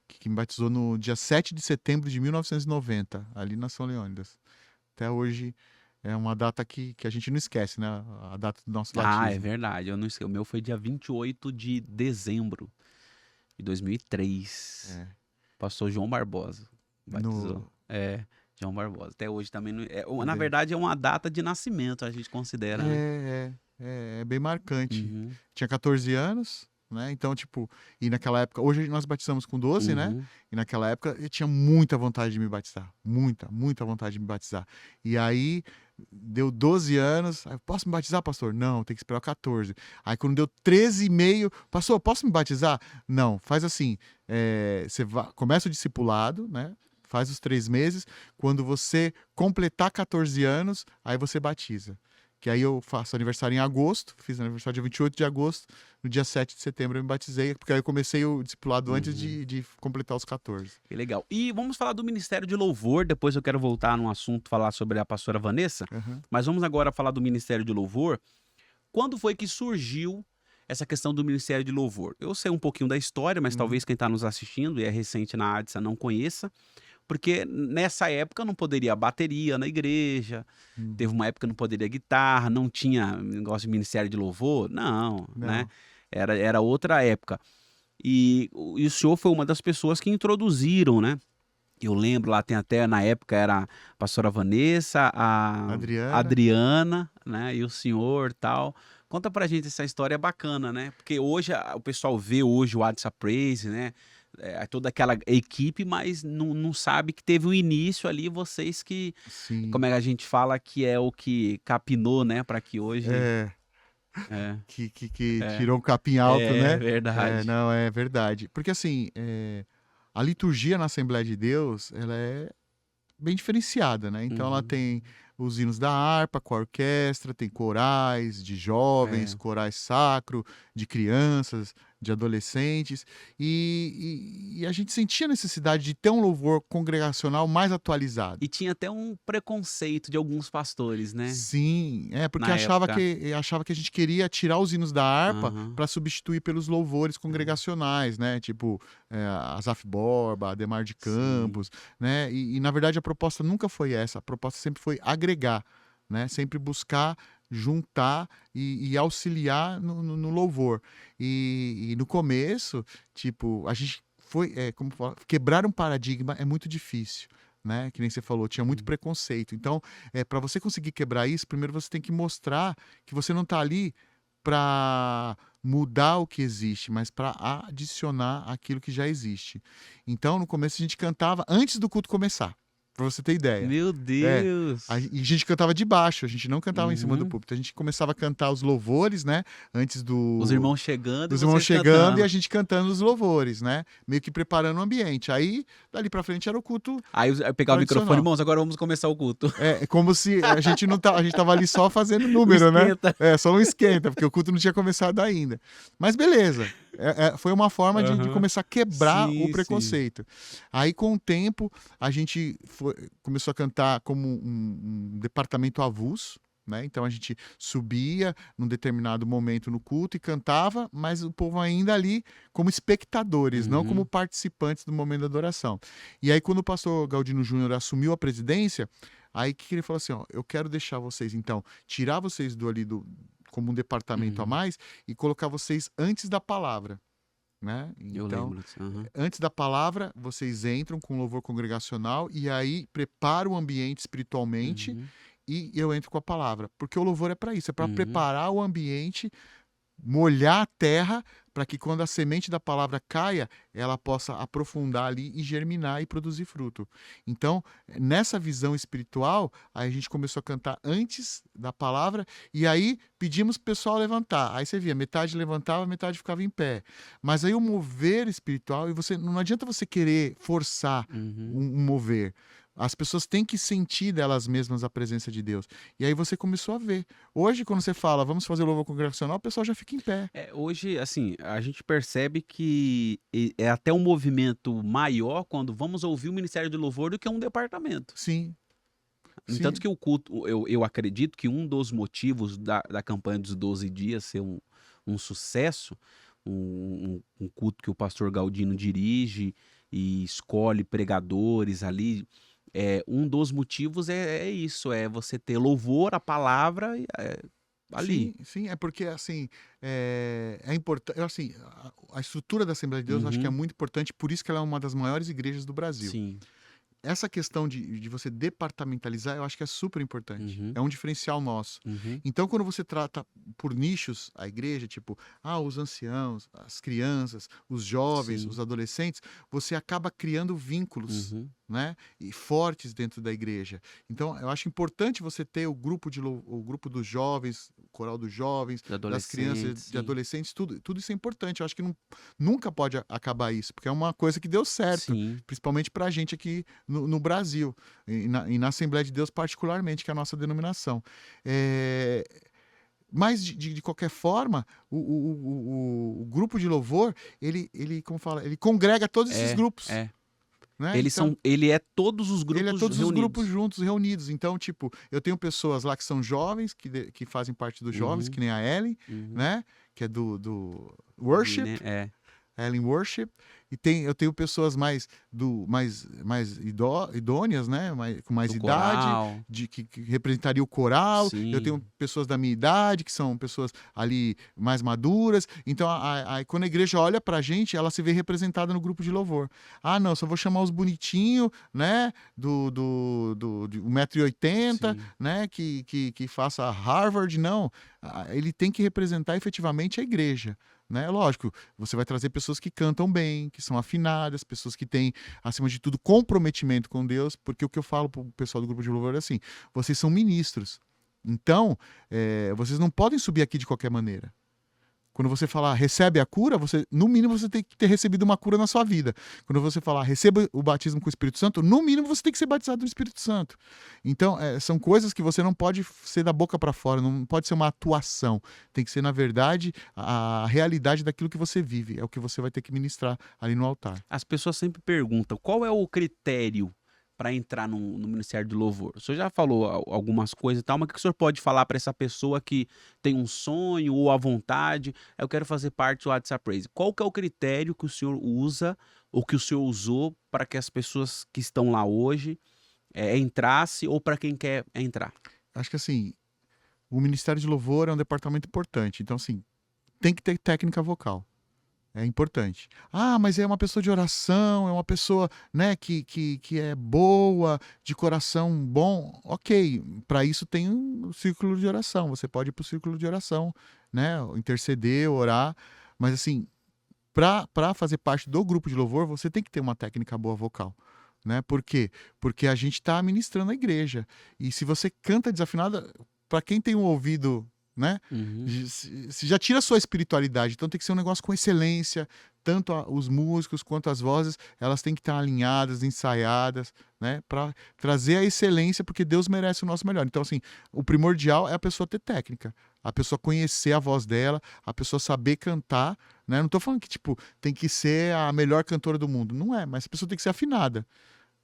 que me batizou no dia 7 de setembro de 1990, ali na São Leônidas. Até hoje é uma data que a gente não esquece, né? A data do nosso batismo. Ah, é verdade. Eu não esqueci. O meu foi dia 28 de dezembro de 2003. Pastor João Barbosa batizou. João Barbosa. Até hoje também. Na verdade, é uma data de nascimento, a gente considera, né? É bem marcante. Uhum. Tinha 14 anos, né? Então, tipo, e naquela época, hoje nós batizamos com 12, né? Uhum. E naquela época eu tinha muita vontade de me batizar. Muita vontade de me batizar. E aí, deu 12 anos. Aí, posso me batizar, pastor? Não, tem que esperar 14. Aí, quando deu 13 e meio, pastor, posso me batizar? Não, faz assim. Você começa o discipulado, né? Faz os 3 meses. Quando você completar 14 anos, aí você batiza. Que aí eu faço aniversário em agosto, fiz aniversário dia 28 de agosto, no dia 7 de setembro eu me batizei, porque aí eu comecei o discipulado antes de completar os 14. Que legal. E vamos falar do Ministério de Louvor, depois eu quero voltar num assunto, falar sobre a pastora Vanessa, mas vamos agora falar do Ministério de Louvor. Quando foi que surgiu essa questão do Ministério de Louvor? Eu sei um pouquinho da história, mas talvez quem está nos assistindo e é recente na ADSA não conheça, porque nessa época não poderia bateria na igreja, teve uma época que não poderia guitarra, não tinha negócio de Ministério de Louvor, não. Né? Era outra época. E o senhor foi uma das pessoas que introduziram, né? Eu lembro lá, tem até, na época era a pastora Vanessa, a Adriana, né? E o senhor tal. Conta pra gente essa história bacana, né? Porque hoje, o pessoal vê hoje o WhatsApp Praise, né? Toda aquela equipe, mas não sabe que teve um início ali, vocês que, Sim. como é que a gente fala, que é o que capinou, né? Pra que hoje... Que tirou o capim alto, né? É verdade. Não, é verdade. Porque assim, a liturgia na Assembleia de Deus, ela é bem diferenciada, né? Então ela tem os hinos da harpa com a orquestra, tem corais de jovens, corais sacro, de crianças, de adolescentes, e a gente sentia a necessidade de ter um louvor congregacional mais atualizado. E tinha até um preconceito de alguns pastores, né? Sim, porque Na achava época. que a gente queria tirar os hinos da harpa para substituir pelos louvores congregacionais, né? Tipo, Asaf Borba, Ademar de Campos, né? E na verdade a proposta nunca foi essa, a proposta sempre foi agregar, né? Sempre buscar juntar e auxiliar no louvor. E no começo, tipo, a gente foi, quebrar um paradigma é muito difícil. Né? Que nem você falou, tinha muito preconceito. Então, para você conseguir quebrar isso, primeiro você tem que mostrar que você não está ali para mudar o que existe, mas para adicionar aquilo que já existe. Então, no começo a gente cantava antes do culto começar, para você ter ideia. Meu Deus! E a gente cantava de baixo, a gente não cantava em cima do púlpito. A gente começava a cantar os louvores, né? Antes do... Os irmãos chegando Os irmãos chegando e a gente cantando os louvores, né? Meio que preparando o ambiente. Aí, dali pra frente, era o culto. Aí eu pegava o microfone, irmãos, agora vamos começar o culto. É como se a gente não a gente tava ali só fazendo número, né? Só um esquenta, porque o culto não tinha começado ainda. Mas beleza. Foi uma forma de começar a quebrar o preconceito. Aí, com o tempo, a gente começou a cantar como um departamento avulso, né? Então a gente subia num determinado momento no culto e cantava, mas o povo ainda ali como espectadores, não como participantes do momento da adoração. E aí, quando o pastor Galdino Júnior assumiu a presidência, aí que ele falou assim: ó, eu quero deixar vocês, então, tirar vocês como um departamento a mais e colocar vocês antes da palavra. Né? Então, antes da palavra, vocês entram com louvor congregacional e aí prepara o ambiente espiritualmente e eu entro com a palavra. Porque o louvor é para isso, é para preparar o ambiente molhar a terra para que quando a semente da palavra caia, ela possa aprofundar ali e germinar e produzir fruto. Então, nessa visão espiritual, aí a gente começou a cantar antes da palavra e aí pedimos para o pessoal levantar. Aí você via, metade levantava, metade ficava em pé. Mas aí o mover espiritual, e você não adianta você querer forçar Uhum. um mover. As pessoas têm que sentir delas mesmas a presença de Deus. E aí você começou a ver. Hoje, quando você fala, vamos fazer o louvor congregacional, o pessoal já fica em pé. Hoje, assim, a gente percebe que é até um movimento maior quando vamos ouvir o Ministério do Louvor do que um departamento. Sim, Entanto sim, que o culto, eu acredito que um dos motivos da campanha dos 12 dias ser um sucesso, um culto que o pastor Galdino dirige e escolhe pregadores ali, um dos motivos é isso, é você ter louvor à palavra ali. sim, sim. É porque, assim, é importante. Assim, a estrutura da Assembleia de Deus eu acho que é Uhum, muito importante, por isso que ela é uma das maiores igrejas do Brasil. sim. Essa questão de você departamentalizar, eu acho que é super importante. Uhum, É um diferencial nosso. uhum, Então, quando você trata por nichos a igreja, tipo, os anciãos, as crianças, os jovens, sim. os adolescentes, você acaba criando vínculos, Uhum. né? E fortes dentro da igreja. Então, eu acho importante você ter o grupo o grupo dos jovens, o coral dos jovens, De das crianças, adolescente, de sim. adolescentes, tudo isso é importante. Eu acho que nunca pode acabar isso, porque é uma coisa que deu certo, Sim. principalmente para a gente aqui no Brasil, e na Assembleia de Deus particularmente, que é a nossa denominação. É, mas, de qualquer forma, o grupo de louvor, como fala, ele congrega todos esses É, grupos, é. né? Então, Ele é todos os ele é grupos todos os grupos reunidos. juntos, reunidos. Então, tipo, eu tenho pessoas lá que são jovens, que fazem parte dos jovens, Uhum, que nem a Ellen, uhum. né? Que é do Ali, né, Worship, é. Ellen Worship, e eu tenho pessoas mais idôneas, né? Com mais Do idade, coral, que representaria o coral. Eu tenho sim. pessoas da minha idade, que são pessoas ali mais maduras. Então, quando a igreja olha pra gente, ela se vê representada no grupo de louvor. Ah, não, só vou chamar os bonitinhos, né? De 1,80 m, Sim. né? Que faça Harvard. Não. Ele tem que representar efetivamente a igreja. Né? Lógico, você vai trazer pessoas que cantam bem, que são afinadas, pessoas que têm, acima de tudo, comprometimento com Deus, porque o que eu falo para o pessoal do grupo de louvor é assim: vocês são ministros. Então, vocês não podem subir aqui de qualquer maneira. Quando você falar recebe a cura, no mínimo você tem que ter recebido uma cura na sua vida. Quando você falar receba o batismo com o Espírito Santo, no mínimo você tem que ser batizado no Espírito Santo. Então, são coisas que você não pode ser da boca para fora, não pode ser uma atuação. Tem que ser, na verdade, a realidade daquilo que você vive. É o que você vai ter que ministrar ali no altar. As pessoas sempre perguntam: "Qual é o critério para entrar no Ministério do Louvor?". O senhor já falou algumas coisas e tal, mas o que o senhor pode falar para essa pessoa que tem um sonho ou a vontade: "Eu quero fazer parte do WhatsApp Praise". Qual que é o critério que o senhor usa ou que o senhor usou para que as pessoas que estão lá hoje, entrasse ou para quem quer entrar? Acho que assim, o Ministério de Louvor é um departamento importante. Então, assim, tem que ter técnica vocal. É importante. Mas é uma pessoa de oração, é uma pessoa, né, que é boa, de coração bom. Ok, para isso tem um círculo de oração. Você pode ir para o círculo de oração, né, interceder, orar. Mas assim, para fazer parte do grupo de louvor, você tem que ter uma técnica boa vocal. Né? Por quê? Porque a gente está ministrando a igreja. E se você canta desafinado, para quem tem um ouvido, né? Uhum. Se já tira a sua espiritualidade. Então tem que ser um negócio com excelência. Tanto os músicos quanto as vozes, elas têm que estar alinhadas, ensaiadas, né? Para trazer a excelência, porque Deus merece o nosso melhor. Então, assim, o primordial é a pessoa ter técnica. A pessoa conhecer a voz dela, a pessoa saber cantar, né? Não estou falando que, tipo, tem que ser a melhor cantora do mundo. Não é, mas a pessoa tem que ser afinada.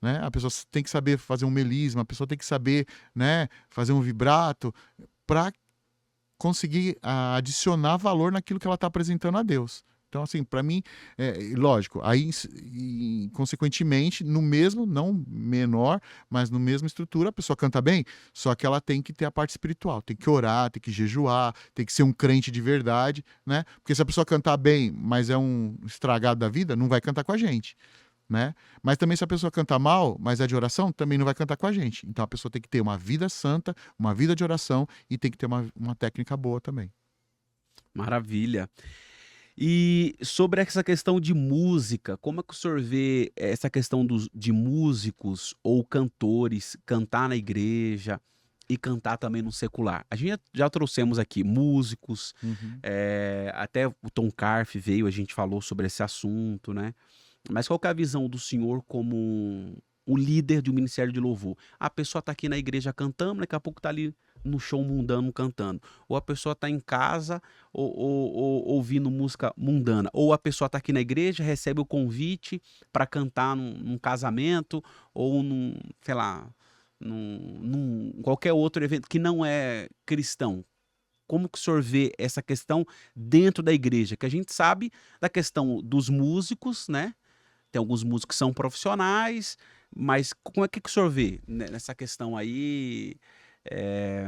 Né? A pessoa tem que saber fazer um melisma, a pessoa tem que saber, né, fazer um vibrato para conseguir adicionar valor naquilo que ela está apresentando a Deus. Então, assim, para mim, lógico, aí, consequentemente, no mesmo, não menor, mas no mesma estrutura, a pessoa canta bem, só que ela tem que ter a parte espiritual, tem que orar, tem que jejuar, tem que ser um crente de verdade, né? Porque se a pessoa cantar bem, mas é um estragado da vida, não vai cantar com a gente. Né? Mas também se a pessoa canta mal, mas é de oração, também não vai cantar com a gente. Então a pessoa tem que ter uma vida santa, uma vida de oração e tem que ter uma técnica boa também. Maravilha. E sobre essa questão de música, como é que o senhor vê essa questão de músicos ou cantores cantar na igreja e cantar também no secular? A gente já trouxemos aqui músicos, Uhum. até o Tom Carf veio, a gente falou sobre esse assunto, né? Mas qual que é a visão do senhor como um líder de um ministério de louvor? A pessoa está aqui na igreja cantando, daqui a pouco está ali no show mundano cantando. Ou a pessoa está em casa ou ouvindo música mundana. Ou a pessoa está aqui na igreja, recebe o convite para cantar num casamento ou num, sei lá, num qualquer outro evento que não é cristão. Como que o senhor vê essa questão dentro da igreja? Que a gente sabe da questão dos músicos, né? Tem alguns músicos que são profissionais, mas como é que o senhor vê nessa questão aí? É,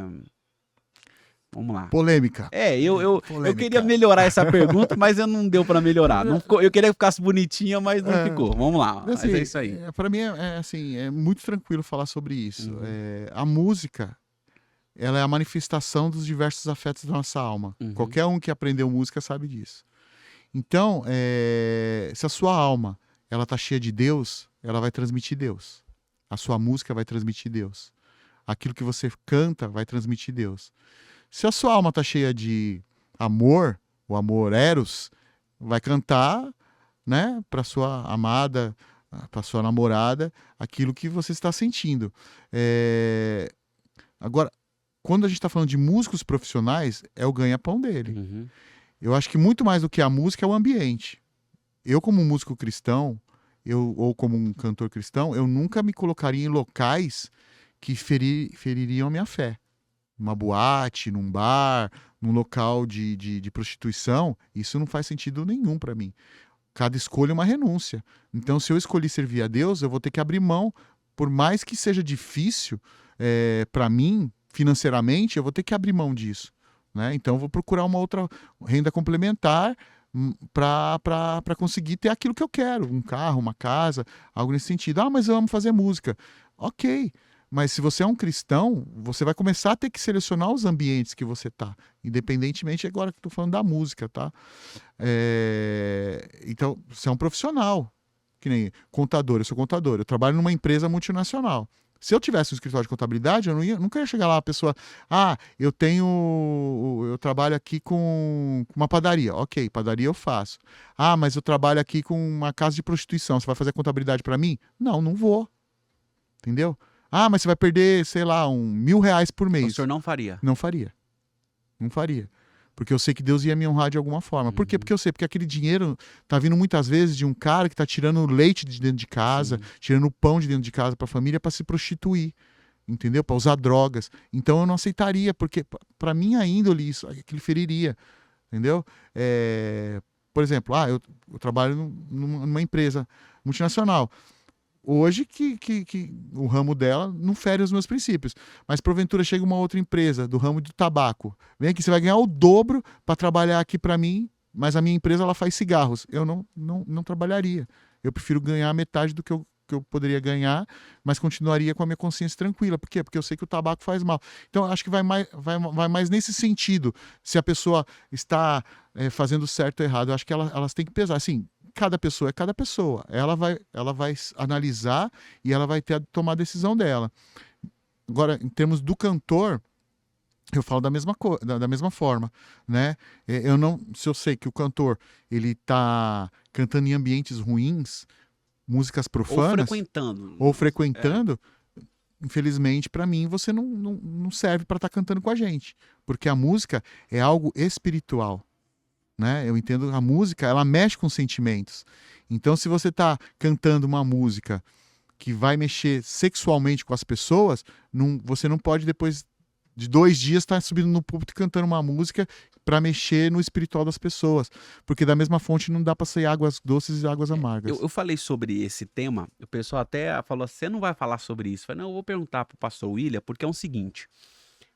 vamos lá. Polêmica. Eu queria Polêmica. melhorar essa pergunta, mas eu não deu para melhorar. Não ficou, eu queria que ficasse bonitinha, mas não É, ficou. Vamos lá. Mas assim, é isso aí. para mim assim, é muito tranquilo falar sobre isso. Uhum, A música, ela é a manifestação dos diversos afetos da nossa alma. uhum, Qualquer um que aprendeu música sabe disso. Então, se a sua alma ela tá cheia de Deus, ela vai transmitir Deus. A sua música vai transmitir Deus. Aquilo que você canta vai transmitir Deus. Se a sua alma tá cheia de amor, o amor eros, vai cantar, né, para sua amada, para sua namorada, aquilo que você está sentindo. É, Agora, quando a gente está falando de músicos profissionais, é o ganha-pão dele. uhum, Eu acho que muito mais do que a música é o ambiente. Eu, como um músico cristão, ou como um cantor cristão, eu nunca me colocaria em locais que feririam a minha fé. Numa boate, num bar, num local de prostituição, isso não faz sentido nenhum para mim. Cada escolha é uma renúncia. Então, se eu escolhi servir a Deus, eu vou ter que abrir mão, por mais que seja difícil para mim, financeiramente, eu vou ter que abrir mão disso. Né? Então, eu vou procurar uma outra renda complementar para conseguir ter aquilo que eu quero, um carro, uma casa, algo nesse sentido. Ah, mas eu amo fazer música. Ok, mas se você é um cristão, você vai começar a ter que selecionar os ambientes que você tá, independentemente agora que eu tô falando da música, tá? Então, você é um profissional, que nem contador, eu sou contador, eu trabalho numa empresa multinacional. Se eu tivesse um escritório de contabilidade, eu nunca ia chegar lá a pessoa, eu trabalho aqui com uma padaria. Ok, padaria eu faço. Ah, mas eu trabalho aqui com uma casa de prostituição, você vai fazer contabilidade para mim? Não, não vou. Entendeu? Ah, mas você vai perder, sei lá, R$ 1.000 por o mês. senhor não faria. Não faria. Não faria. Porque eu sei que Deus ia me honrar de alguma forma. Por quê? Uhum, Porque eu sei, porque aquele dinheiro tá vindo muitas vezes de um cara que tá tirando leite de dentro de casa, sim. tirando o pão de dentro de casa para a família para se prostituir, entendeu? Para usar drogas. Então eu não aceitaria, porque para minha índole isso, aquilo feriria, entendeu? Por exemplo, eu trabalho numa empresa multinacional. Hoje que o ramo dela não fere os meus princípios. Mas porventura chega uma outra empresa do ramo do tabaco. Vem aqui, você vai ganhar o dobro para trabalhar aqui para mim, mas a minha empresa ela faz cigarros. Eu não trabalharia. Eu prefiro ganhar metade do que eu poderia ganhar, mas continuaria com a minha consciência tranquila. Por quê? Porque eu sei que o tabaco faz mal. Então, eu acho que vai mais nesse sentido. Se a pessoa está fazendo certo ou errado, eu acho que elas têm que pesar. Assim, cada pessoa é cada pessoa. Ela vai analisar e ela vai tomar a decisão dela. Agora, em termos do cantor, eu falo da mesma forma, né? Se eu sei que o cantor ele tá cantando em ambientes ruins, músicas Ou profanas, frequentando. ou É. frequentando, infelizmente para mim você não serve para estar cantando com a gente, porque a música é algo espiritual. Né? Eu entendo a música, ela mexe com sentimentos. Então, se você está cantando uma música que vai mexer sexualmente com as pessoas, você não pode, depois de 2 dias, estar subindo no púlpito e cantando uma música para mexer no espiritual das pessoas. Porque da mesma fonte não dá para sair águas doces e águas amargas. Eu falei sobre esse tema, o pessoal até falou, você não vai falar sobre isso? Eu falei, não, eu vou perguntar para o pastor William, porque é o seguinte,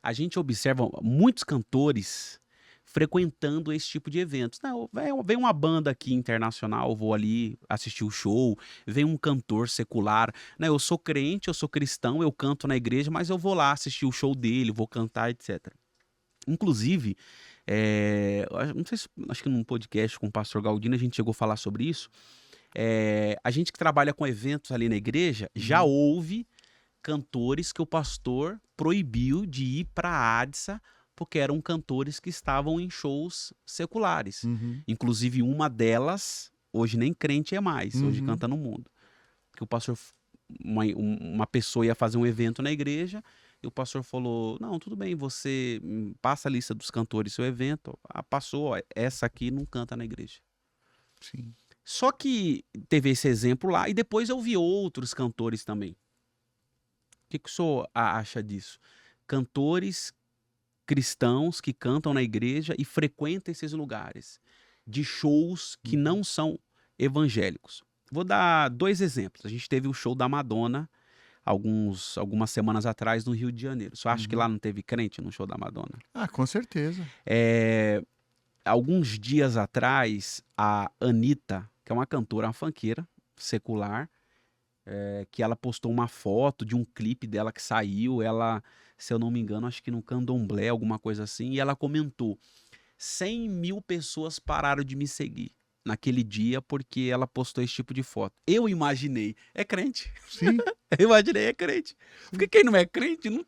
a gente observa muitos cantores frequentando esse tipo de eventos. Não, vem uma banda aqui internacional, eu vou ali assistir o show, vem um cantor secular, né? Eu sou crente, eu sou cristão, eu canto na igreja, mas eu vou lá assistir o show dele, vou cantar, etc. Inclusive, Não sei se, acho que num podcast com o pastor Galdino a gente chegou a falar sobre isso. A gente que trabalha com eventos ali na igreja, já Uhum. houve cantores que o pastor proibiu de ir para a ADSA porque eram cantores que estavam em shows seculares. Uhum. Inclusive uma delas, hoje nem crente é mais, hoje Uhum. canta no mundo. Que o pastor, uma pessoa ia fazer um evento na igreja e o pastor falou, não, tudo bem, você passa a lista dos cantores do seu evento. Passou, ó, essa aqui não canta na igreja. Sim. Só que teve esse exemplo lá e depois eu vi outros cantores também. O que o senhor acha disso? Cantores cristãos que cantam na igreja e frequentam esses lugares de shows que Uhum. não são evangélicos. Vou dar 2 exemplos. A gente teve o show da Madonna algumas semanas atrás no Rio de Janeiro. Você acha que Uhum. lá não teve crente no show da Madonna? Ah, com certeza. Alguns dias atrás, a Anitta, que é uma cantora, uma funkeira secular, que ela postou uma foto de um clipe dela que saiu, ela, se eu não me engano, acho que no Candomblé, alguma coisa assim, e ela comentou: 100.000 pessoas pararam de me seguir naquele dia porque ela postou esse tipo de foto. Eu imaginei, é crente. Sim, Eu imaginei, é crente. Porque sim. quem não é crente não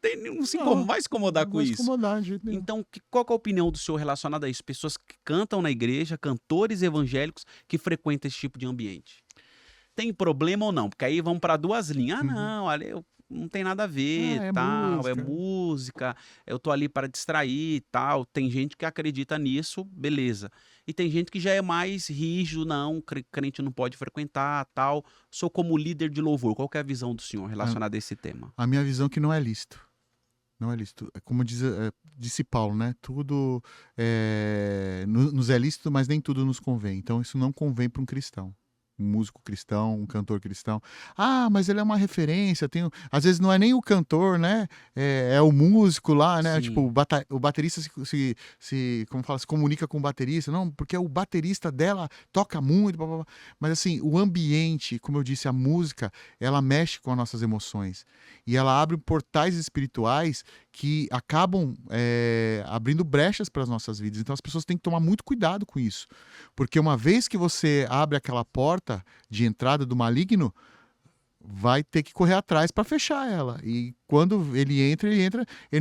Não, vai se incomodar não com vai se isso. incomodar de jeito nenhum. Então, qual que é a opinião do senhor relacionada a isso? Pessoas que cantam na igreja, cantores evangélicos que frequentam esse tipo de ambiente. Tem problema ou não? Porque aí vão para 2 linhas. Ah, Uhum. não, olha, não tem nada a ver, Ah, é tal, é música. música, eu tô ali para distrair, tal. Tem gente que acredita nisso, beleza. E tem gente que já é mais rígido, não, crente não pode frequentar, tal. Sou como líder de louvor. Qual que é a visão do senhor A, relacionada a esse tema? a minha visão é que não é lícito. Não é lícito. É como disse Paulo, né? Tudo nos é lícito, mas nem tudo nos convém. Então isso não convém para um cristão. Um músico cristão, um cantor cristão. Ah, mas ele é uma referência. Às vezes não é nem o cantor, né? É o músico lá, né? Tipo, Sim, o baterista como fala, se comunica com o baterista. Não, porque o baterista dela toca muito. Blá, blá, blá. Mas assim, o ambiente, como eu disse, a música, ela mexe com as nossas emoções. E ela abre portais espirituais que acabam abrindo brechas para as nossas vidas. Então as pessoas têm que tomar muito cuidado com isso. Porque uma vez que você abre aquela porta de entrada do maligno, vai ter que correr atrás para fechar ela. E quando ele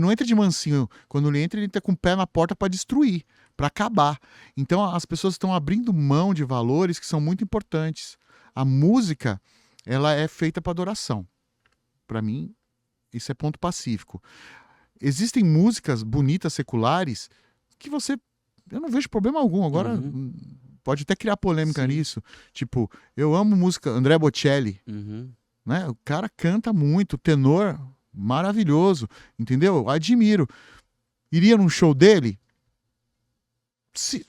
não entra de mansinho. Quando ele entra com o pé na porta para destruir, para acabar. Então as pessoas estão abrindo mão de valores que são muito importantes. A música, ela é feita para adoração. Para mim, isso é ponto pacífico. Existem músicas bonitas, seculares, que eu não vejo problema algum. Agora, uhum, pode até criar polêmica sim, nisso. Tipo, eu amo música André Bocelli, uhum. né? O cara canta muito, tenor maravilhoso, entendeu? Eu admiro. Iria num show dele? Se,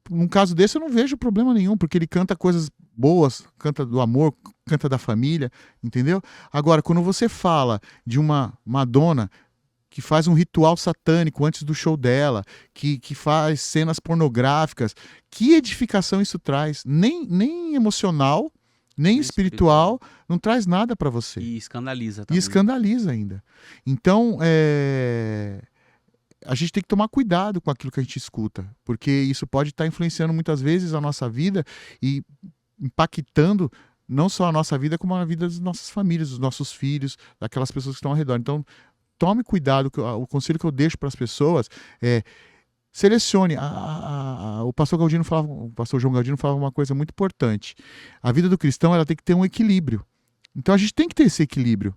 num caso desse, eu não vejo problema nenhum, porque ele canta coisas boas, canta do amor, canta da família, entendeu? Agora, quando você fala de uma Madonna que faz um ritual satânico antes do show dela, que faz cenas pornográficas. Que edificação isso traz? Nem emocional, nem Nem espiritual. espiritual, não traz nada para você. E escandaliza E também. escandaliza ainda. Então, a gente tem que tomar cuidado com aquilo que a gente escuta, porque isso pode estar influenciando muitas vezes a nossa vida e impactando não só a nossa vida, como a vida das nossas famílias, dos nossos filhos, daquelas pessoas que estão ao redor. Então, tome cuidado, o conselho que eu deixo para as pessoas é selecione. O pastor João Galdino falava uma coisa muito importante. A vida do cristão ela tem que ter um equilíbrio. Então a gente tem que ter esse equilíbrio.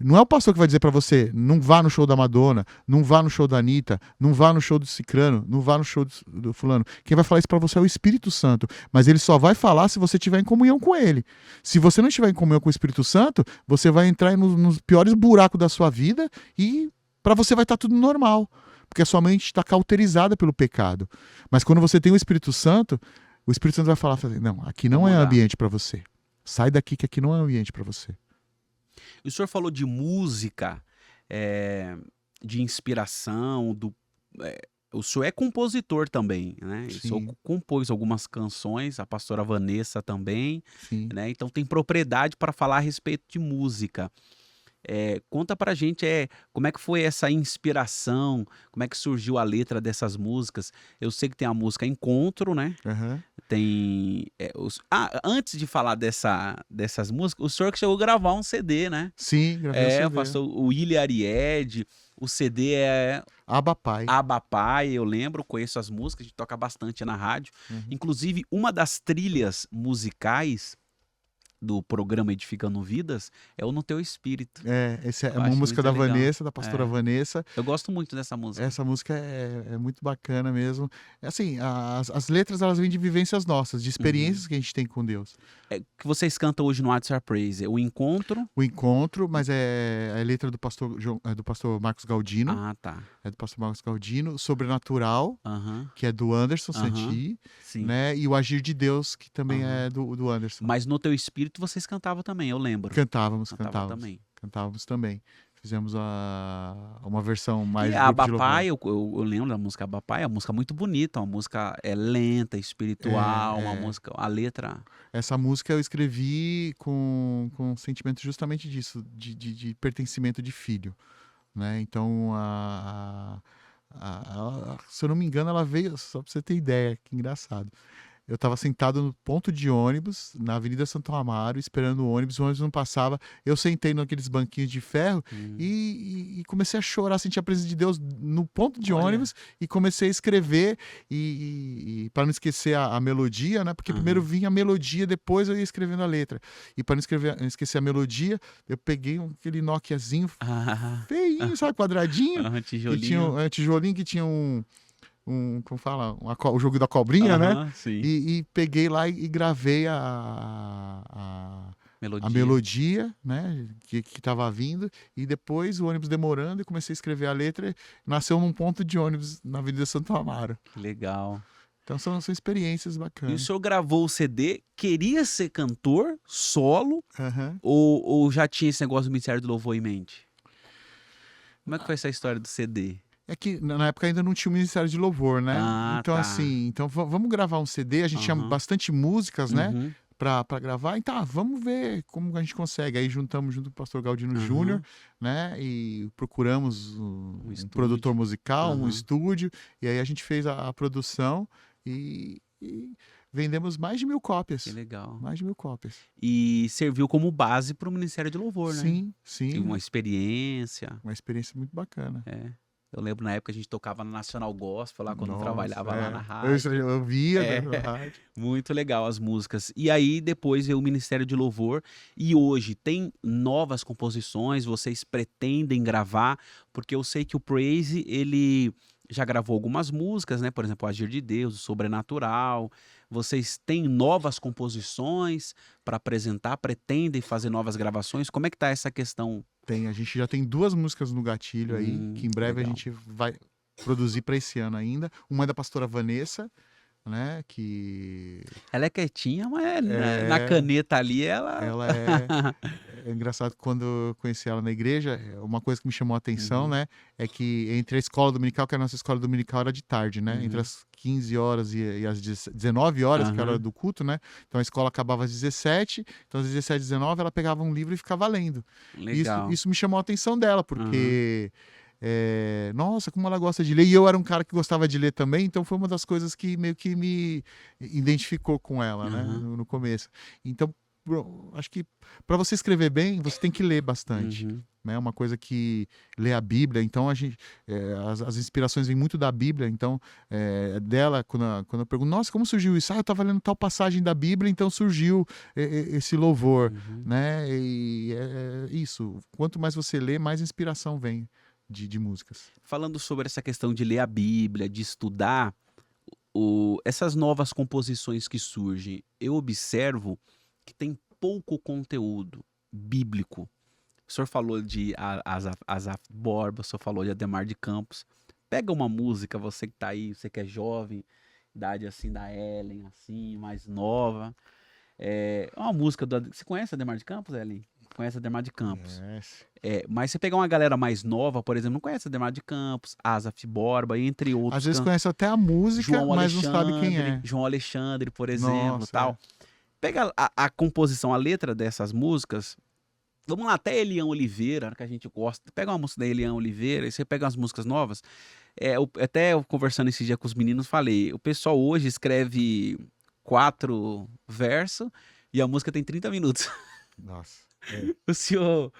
Não é o pastor que vai dizer para você, não vá no show da Madonna, não vá no show da Anitta, não vá no show do Cicrano, não vá no show do fulano. Quem vai falar isso para você é o Espírito Santo. Mas ele só vai falar se você estiver em comunhão com ele. Se você não estiver em comunhão com o Espírito Santo, você vai entrar nos piores buracos da sua vida e para você vai estar tudo normal. Porque a sua mente está cauterizada pelo pecado. Mas quando você tem o Espírito Santo vai falar, não, aqui Vou não é mudar. ambiente para você. Sai daqui que aqui não é ambiente para você. E o senhor falou de música, de inspiração, o senhor é compositor também, né? O senhor Sim, compôs algumas canções, a pastora Vanessa também, sim. né? Então tem propriedade para falar a respeito de música. Conta pra gente como é que foi essa inspiração, como é que surgiu a letra dessas músicas. Eu sei que tem a música Encontro, né? Aham. Tem. Antes de falar dessas músicas, o senhor que chegou a gravar um CD, né? Sim, gravei o O CD. pastor o Willy Aried, o CD é Aba Pai. Abapai, eu lembro, conheço as músicas, a gente toca bastante na rádio. Uhum. Inclusive, uma das trilhas musicais do programa Edificando Vidas é o No Teu Espírito. Essa é Eu uma acho música muito da legal. Vanessa, da pastora Vanessa. Eu gosto muito dessa música. Essa música é muito bacana mesmo. Assim, as letras elas vêm de vivências nossas, de experiências que a gente tem com Deus. Que vocês cantam hoje no WhatsApp Praise, o Encontro. O Encontro, mas é a letra do pastor, do pastor Marcos Galdino. Ah, tá. É do pastor Marcos Galdino. Sobrenatural, Aham, que é do Anderson Aham. Santi, sim. né? E o Agir de Deus, que também Aham. é do Anderson. Mas No Teu Espírito vocês cantavam também, eu lembro. Cantávamos também. Cantávamos também. Fizemos uma versão mais E a grupo de louvor. Abapai, eu lembro da música Abapai, é uma música muito bonita, uma música lenta, espiritual, uma música, a letra... Essa música eu escrevi com um sentimento justamente disso, de pertencimento de filho, né? Então, se eu não me engano, ela veio, só pra você ter ideia, que engraçado. Eu estava sentado no ponto de ônibus, na Avenida Santo Amaro, esperando o ônibus não passava. Eu sentei naqueles banquinhos de ferro e comecei a chorar, senti a presença de Deus no ponto de Olha. ônibus e comecei a escrever e para não esquecer a melodia, né? Porque primeiro vinha a melodia, depois eu ia escrevendo a letra. E para não esquecer a melodia, eu peguei aquele Nokiazinho feinho, sabe, quadradinho, tijolinho. que tinha um tijolinho que tinha como fala, o jogo da cobrinha, né? Sim. E peguei lá e gravei a melodia, né? Que tava vindo. E depois o ônibus demorando e comecei a escrever a letra. Nasceu num ponto de ônibus na Avenida Santo Amaro. Que legal. Então são experiências E o bacanas. senhor gravou o CD, queria ser cantor, solo, Aham. ou já tinha esse negócio do Ministério do Louvor em mente? Como é que foi essa história do CD? É que na época ainda não tinha o Ministério de Louvor, né? Ah, Então, tá. assim, vamos gravar um CD. A gente tinha Aham. bastante músicas, né? Uhum. Pra gravar. E tá, vamos ver como a gente consegue. Aí juntamos junto com o pastor Galdino Aham. Júnior, né? E procuramos um estúdio. produtor musical, um Aham. estúdio. E aí a gente fez a produção e vendemos mais de 1000 cópias. Que legal. Mais de 1000 cópias. E serviu como base para o Ministério de Louvor, né? Sim, Tive sim. uma experiência. Uma experiência muito bacana. Eu lembro na época a gente tocava na Nacional Gospel, lá quando eu Nossa, trabalhava lá na rádio. Eu via É. na rádio. Muito legal as músicas. E aí depois veio o Ministério de Louvor. E hoje tem novas composições, vocês pretendem gravar? Porque eu sei que o Praise, ele já gravou algumas músicas, né? Por exemplo, o Agir de Deus, o Sobrenatural. Vocês têm novas composições para apresentar? Pretendem fazer novas gravações? Como é que tá essa questão? A gente já tem 2 músicas no gatilho aí, que em breve legal. a gente vai produzir para esse ano ainda. Uma é da pastora Vanessa, né? Que Ela é quietinha, mas na caneta ali ela... ela é engraçado, quando eu conheci ela na igreja, uma coisa que me chamou a atenção, né? É que entre a escola dominical, que a nossa escola dominical era de tarde, né? Entre as 15 horas e as 19 horas, que era a hora do culto, né? Então a escola acabava às 17, então às 17, 19 ela pegava um livro e ficava lendo. Legal. Isso me chamou a atenção dela, porque nossa, como ela gosta de ler. E eu era um cara que gostava de ler também, então foi uma das coisas que meio que me identificou com ela, né? No começo. Então, acho que para você escrever bem, você tem que ler bastante. Né? Uma coisa que lê a Bíblia, então a gente, as inspirações vêm muito da Bíblia, então dela, quando eu pergunto, nossa, como surgiu isso? Eu estava lendo tal passagem da Bíblia, então surgiu esse louvor, né? E isso, quanto mais você lê, mais inspiração vem de músicas. Falando sobre essa questão de ler a Bíblia, de estudar, essas novas composições que surgem, eu observo que tem pouco conteúdo bíblico. O senhor falou de Asaf Borba, o senhor falou de Ademar de Campos. Pega uma música, você que tá aí, você que é jovem, idade assim da Ellen, assim, mais nova. Uma música Você conhece Ademar de Campos, Ellen? Conhece Ademar de Campos. Mas você pegar uma galera mais nova, por exemplo, não conhece Ademar de Campos, Asaf Borba, entre outros. Às vezes conhece até a música, João mas não sabe quem é. João Alexandre, por exemplo, Nossa, tal. Pega a composição, a letra dessas músicas, Vamos lá, até Elian Oliveira, que a gente gosta. Pega uma música da Elian Oliveira, e você pega umas músicas novas. Até eu conversando esse dia com os meninos, falei: o pessoal hoje escreve 4 versos e a música tem 30 minutos. Nossa. O senhor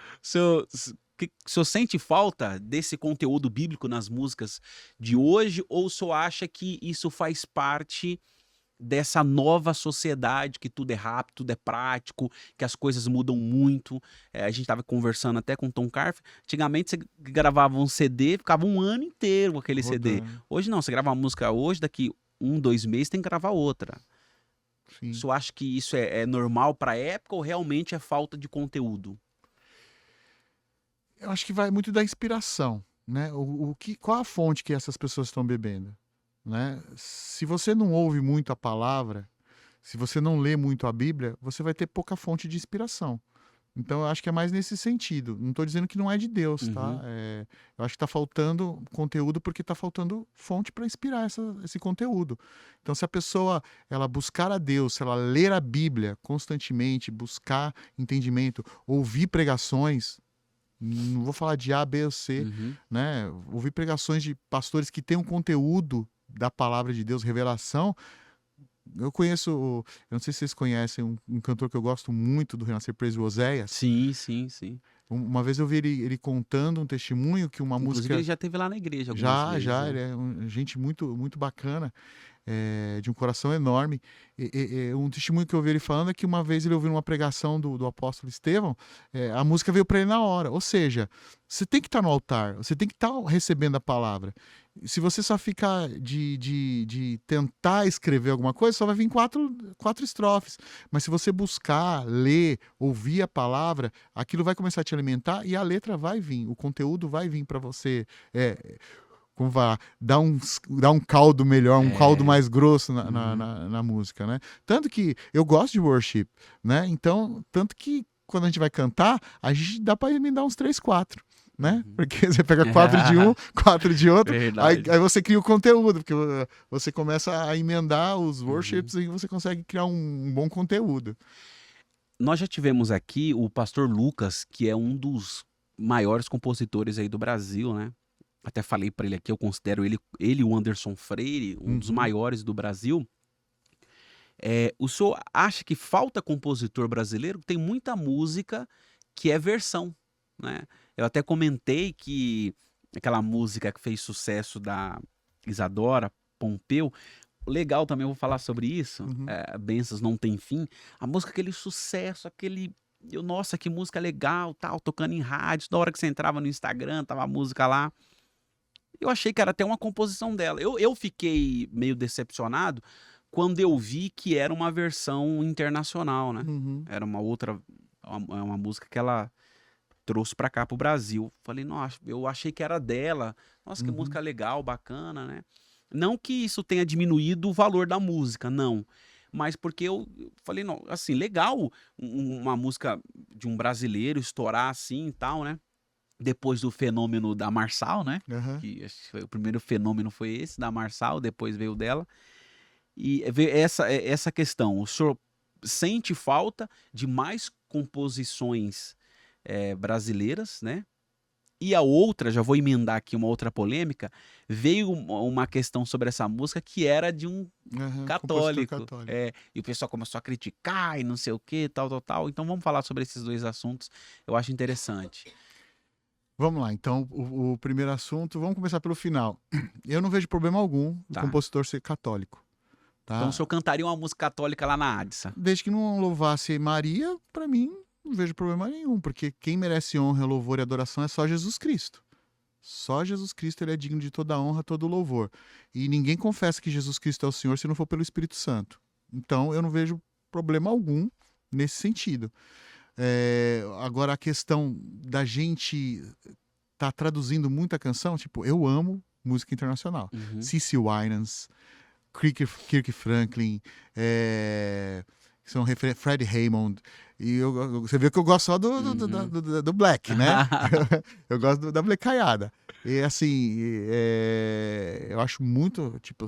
sente falta desse conteúdo bíblico nas músicas de hoje, ou o senhor acha que isso faz parte dessa nova sociedade, que tudo é rápido, tudo é prático, que as coisas mudam muito? A gente estava conversando até com o Tom Carf. Antigamente você gravava um CD, ficava um ano inteiro com aquele CD. Rodando. Hoje não, você grava uma música hoje, daqui 2 meses tem que gravar outra. O Sim. senhor acha que isso é normal para a época, ou realmente é falta de conteúdo? Eu acho que vai muito da inspiração, né? Qual a fonte que essas pessoas estão bebendo, né? Se você não ouve muito a palavra, se você não lê muito a Bíblia, você vai ter pouca fonte de inspiração. Então, eu acho que é mais nesse sentido. Não estou dizendo que não é de Deus, tá? Uhum. Eu acho que está faltando conteúdo porque está faltando fonte para inspirar esse conteúdo. Então, se a pessoa ela buscar a Deus, se ela ler a Bíblia constantemente, buscar entendimento, ouvir pregações, não vou falar de A, B ou C, Uhum. né? Ouvir pregações de pastores que têm um conteúdo da palavra de Deus, revelação. Eu não sei se vocês conhecem um cantor que eu gosto muito do Renascer Praise, o Oséias. Sim, sim, sim. Uma vez eu vi ele contando um testemunho que uma Inclusive, ele música. já esteve lá na igreja algumas Já, vezes, já, né? ele é gente muito, muito bacana, de um coração enorme. Um testemunho que eu ouvi ele falando é que uma vez ele ouviu uma pregação do apóstolo Estevão, a música veio para ele na hora. Ou seja, você tem que estar no altar, você tem que estar recebendo a palavra. Se você só ficar de tentar escrever alguma coisa, só vai vir quatro estrofes. Mas se você buscar, ler, ouvir a palavra, aquilo vai começar a te alimentar e a letra vai vir, o conteúdo vai vir para você. Como vai dar um caldo melhor, um caldo É. mais grosso na, na, Uhum. na- na música, né? Tanto que eu gosto de worship, né? Então, tanto que quando a gente vai cantar, a gente dá para emendar uns 3, 4, né? Uhum. Porque você pega 4 de um, 4 de outro, aí, Verdade. aí você cria o conteúdo, porque você começa a emendar os Uhum. worships e você consegue criar um bom conteúdo. Nós já tivemos aqui o pastor Lucas, que é um dos maiores compositores aí do Brasil, né? Até falei para ele aqui, eu considero ele e o Anderson Freire, um dos Uhum. maiores do Brasil. O senhor acha que falta compositor brasileiro? Tem muita música que é versão, né? Eu até comentei que aquela música que fez sucesso da Isadora Pompeu, legal também, eu vou falar sobre isso, Uhum. Bênçãos Não Tem Fim, a música, aquele sucesso, nossa, que música legal, tal, tocando em rádio, da hora que você entrava no Instagram, tava a música lá. Eu achei que era até uma composição dela. Eu fiquei meio decepcionado quando eu vi que era uma versão internacional, né? Uhum. Era uma música que ela trouxe pra cá pro Brasil. Falei: "Nossa, eu achei que era dela. Nossa, que Uhum. música legal, bacana, né?". Não que isso tenha diminuído o valor da música, não. Mas porque eu falei: "Não, assim, legal uma música de um brasileiro estourar assim e tal, né?". Depois do fenômeno da Marçal, né, Aham. que acho que foi o primeiro fenômeno foi esse, da Marçal, depois veio o dela. E vê essa questão, o senhor sente falta de mais composições, brasileiras, né. E a outra, já vou emendar aqui uma outra polêmica, veio uma questão sobre essa música que era de um Aham. Compositor católico. católico. E o pessoal começou a criticar e não sei o quê, tal, tal, tal. Então vamos falar sobre esses 2 assuntos, eu acho interessante. Vamos lá, então, o primeiro assunto, vamos começar pelo final. Eu não vejo problema algum do Tá. compositor ser católico, Então o tá? senhor cantaria uma música católica lá na Adsa? Desde que não louvasse Maria, para mim, não vejo problema nenhum, porque quem merece honra, louvor e adoração é só Jesus Cristo. Só Jesus Cristo ele é digno de toda honra, todo louvor. E ninguém confessa que Jesus Cristo é o Senhor se não for pelo Espírito Santo. Então, eu não vejo problema algum nesse sentido. Agora, a questão da gente tá traduzindo muita canção, tipo, eu amo música internacional. Uhum. CeCe Winans, Kirk Franklin, são Fred Hammond. E você vê que eu gosto só Uhum. do Black, né? Eu gosto da Blackaiada. E assim, eu acho muito, tipo,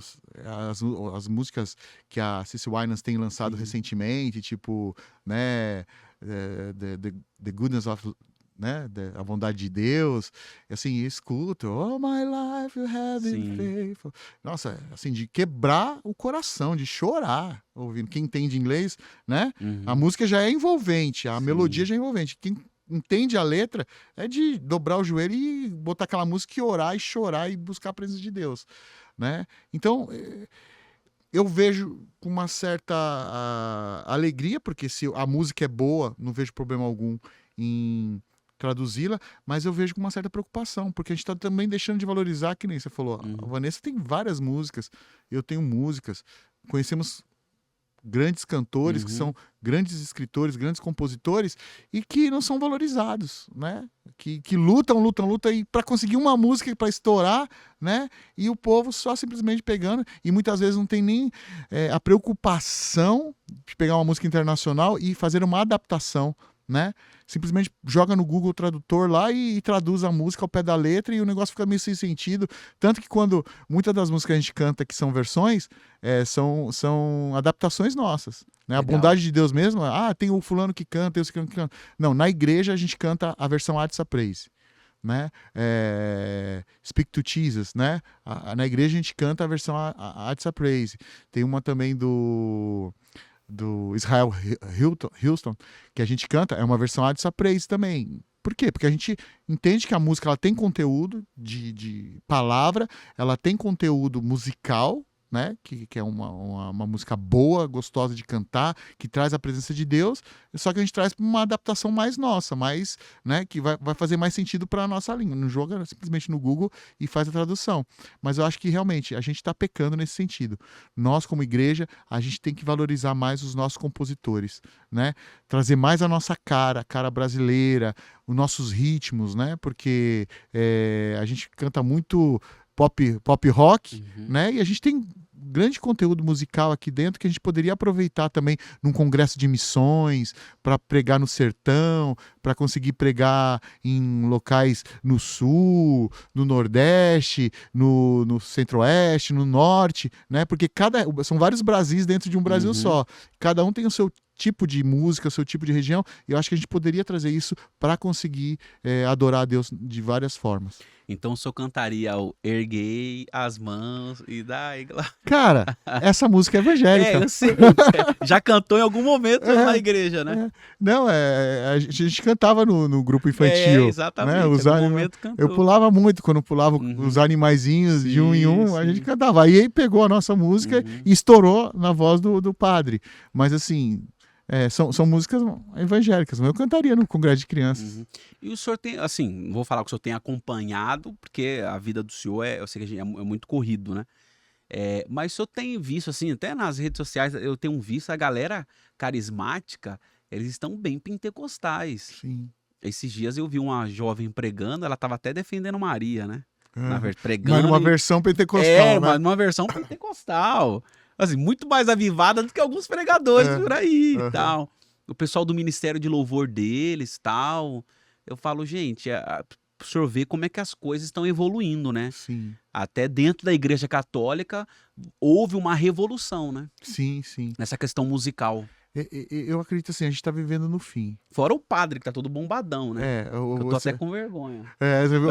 as músicas que a CeCe Winans tem lançado Sim. recentemente, tipo, né? The Goodness of, né, a bondade de Deus, e assim, escuto, oh my life you have been Sim. faithful. Nossa, assim, de quebrar o coração, de chorar ouvindo. Quem entende inglês, né? A Uhum. música já é envolvente, a Sim. melodia já é envolvente. Quem entende a letra é de dobrar o joelho e botar aquela música e orar e chorar e buscar a presença de Deus, né? Então, eu vejo com uma certa alegria, porque se a música é boa, não vejo problema algum em traduzi-la, mas eu vejo com uma certa preocupação, porque a gente está também deixando de valorizar, que nem você falou, a Uhum. Vanessa tem várias músicas, eu tenho músicas, conhecemos grandes cantores, que Uhum. são grandes escritores, grandes compositores, e que não são valorizados, né? Que lutam e para conseguir uma música para estourar, né? E o povo só simplesmente pegando, e muitas vezes não tem nem a preocupação de pegar uma música internacional e fazer uma adaptação, né? Simplesmente joga no Google Tradutor lá e traduz a música ao pé da letra e o negócio fica meio sem sentido. Tanto que quando muitas das músicas que a gente canta que são versões, são adaptações nossas. Né? A Legal. bondade de Deus mesmo, tem o fulano que canta, tem o ciclano que canta. Não, na igreja a gente canta a versão Adsa Praise. Né? Speak to Jesus, né? Na igreja a gente canta a versão Adsa Praise. Tem uma também do Israel Houston, que a gente canta, é uma versão Adsa Praise também. Por quê? Porque a gente entende que a música ela tem conteúdo de palavra, ela tem conteúdo musical, né? Que é uma música boa, gostosa de cantar, que traz a presença de Deus, só que a gente traz uma adaptação mais nossa, mais, né? Que vai fazer mais sentido para a nossa língua. Não joga simplesmente no Google e faz a tradução. Mas eu acho que realmente a gente está pecando nesse sentido. Nós, como igreja, a gente tem que valorizar mais os nossos compositores, né? Trazer mais a nossa cara, a cara brasileira, os nossos ritmos, né? Porque a gente canta muito pop rock, né? E a gente tem grande conteúdo musical aqui dentro que a gente poderia aproveitar também num congresso de missões, para pregar no sertão, para conseguir pregar em locais no sul, no nordeste, no centro-oeste, no norte, né? Porque são vários Brasis dentro de um Brasil só. Cada um tem o seu tipo de música, o seu tipo de região, e eu acho que a gente poderia trazer isso para conseguir adorar a Deus de várias formas. Então o senhor cantaria o Erguei as mãos e daí... Cara, essa música é evangélica. eu sei. Já cantou em algum momento na igreja, né? Não, a gente cantava no grupo infantil. Exatamente. Né? Momento cantou. Eu pulava muito quando pulava os animaizinhos de um em um, a gente cantava. Aí ele pegou a nossa música e estourou na voz do padre. Mas assim... são músicas evangélicas, mas eu cantaria no congresso de crianças. E o senhor tem, assim, não vou falar que o senhor tem acompanhado, porque a vida do senhor eu sei que é muito corrido, né? Mas o senhor tem visto, assim, até nas redes sociais, eu tenho visto a galera carismática, eles estão bem pentecostais. Sim. Esses dias eu vi uma jovem pregando, ela estava até defendendo Maria, né? Pregando. Mas numa versão pentecostal, né? Mas numa versão pentecostal. Assim, muito mais avivada do que alguns pregadores por aí e tal. O pessoal do ministério de louvor deles tal. Eu falo, gente, o senhor vê como é que as coisas estão evoluindo, né? Sim. Até dentro da igreja católica houve uma revolução, né? Sim. Nessa questão musical. Eu acredito assim, a gente tá vivendo no fim. Fora o padre, que tá todo bombadão, né? Eu tô até com vergonha. Você viu,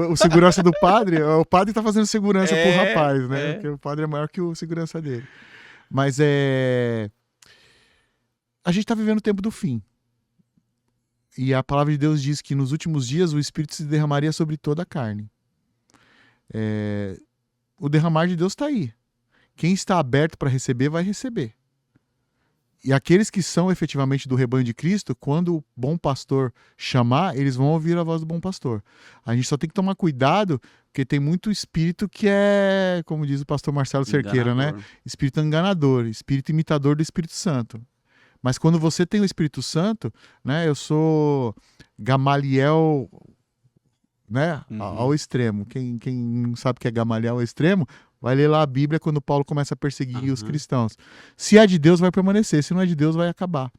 o segurança do padre, o padre tá fazendo segurança pro rapaz, né? Porque o padre é maior que o segurança dele. Mas a gente tá vivendo o tempo do fim. E a palavra de Deus diz que nos últimos dias o Espírito se derramaria sobre toda a carne. O derramar de Deus tá aí. Quem está aberto para receber, vai receber. E aqueles que são efetivamente do rebanho de Cristo, quando o bom pastor chamar, eles vão ouvir a voz do bom pastor. A gente só tem que tomar cuidado, porque tem muito espírito que é, como diz o pastor Marcelo Cerqueira, né? Espírito enganador, espírito imitador do Espírito Santo. Mas quando você tem o Espírito Santo, né? Eu sou Gamaliel, né? Ao extremo. Quem não sabe o que é Gamaliel ao extremo, vai ler lá a Bíblia quando Paulo começa a perseguir os cristãos. Se é de Deus, vai permanecer. Se não é de Deus, vai acabar.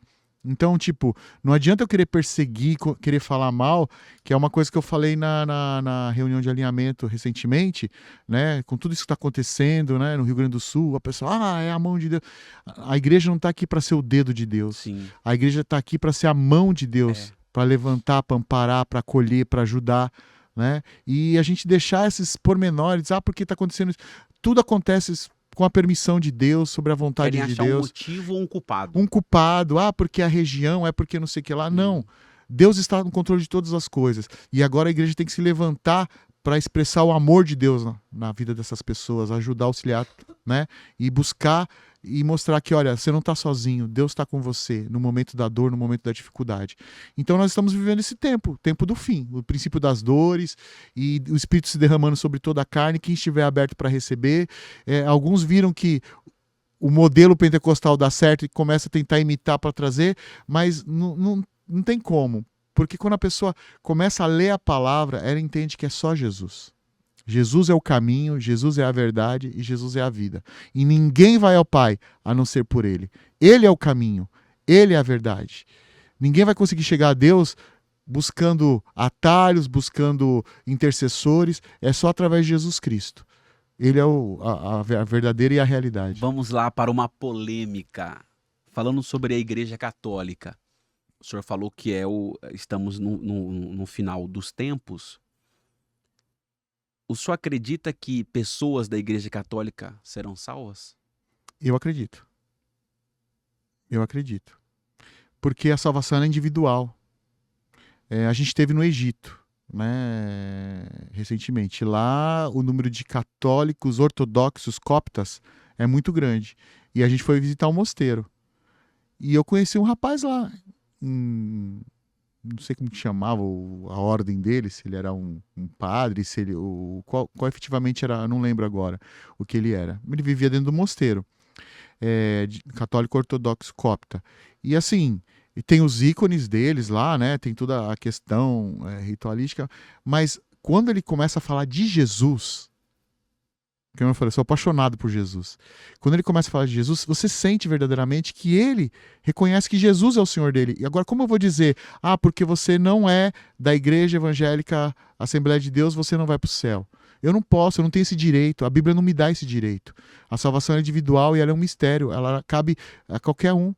Então, tipo, não adianta eu querer perseguir, querer falar mal, que é uma coisa que eu falei na reunião de alinhamento recentemente, né? Com tudo isso que está acontecendo, né? No Rio Grande do Sul, a pessoa, é a mão de Deus. A igreja não está aqui para ser o dedo de Deus. Sim. A igreja está aqui para ser a mão de Deus, É. para levantar, para amparar, para acolher, para ajudar, né? E a gente deixar esses pormenores, porque está acontecendo isso. Tudo acontece com a permissão de Deus, sobre a vontade Querem de achar um Deus. motivo ou um culpado. Um culpado, porque a região, porque não sei o que lá. Não. Deus está no controle de todas as coisas. E agora a igreja tem que se levantar para expressar o amor de Deus na vida dessas pessoas, ajudar, auxiliar, né? E buscar e mostrar que, olha, você não está sozinho, Deus está com você no momento da dor, no momento da dificuldade. Então nós estamos vivendo esse tempo, o tempo do fim, o princípio das dores e o Espírito se derramando sobre toda a carne, quem estiver aberto para receber. Alguns viram que o modelo pentecostal dá certo e começa a tentar imitar para trazer, mas não tem como. Porque quando a pessoa começa a ler a palavra, ela entende que é só Jesus. Jesus é o caminho, Jesus é a verdade e Jesus é a vida. E ninguém vai ao Pai a não ser por Ele. Ele é o caminho, Ele é a verdade. Ninguém vai conseguir chegar a Deus buscando atalhos, buscando intercessores, é só através de Jesus Cristo. Ele é a verdadeira e a realidade. Vamos lá para uma polêmica. Falando sobre a Igreja Católica. O senhor falou que estamos no final dos tempos. O senhor acredita que pessoas da Igreja Católica serão salvas? Eu acredito. Eu acredito. Porque a salvação é individual. A gente teve no Egito, né, recentemente. Lá o número de católicos ortodoxos coptas é muito grande. E a gente foi visitar um mosteiro. E eu conheci um rapaz lá. Não sei como que chamava a ordem dele, se ele era um padre, se ele, qual efetivamente era, não lembro agora o que ele era. Ele vivia dentro do mosteiro, católico ortodoxo copta. E assim, e tem os ícones deles lá, né? Tem toda a questão ritualística, mas quando ele começa a falar de Jesus, como eu falei, eu sou apaixonado por Jesus. Quando ele começa a falar de Jesus, você sente verdadeiramente que ele reconhece que Jesus é o Senhor dele. E agora, como eu vou dizer, porque você não é da Igreja Evangélica Assembleia de Deus, você não vai para o céu? Eu não posso, eu não tenho esse direito. A Bíblia não me dá esse direito. A salvação é individual e ela é um mistério. Ela cabe a qualquer um,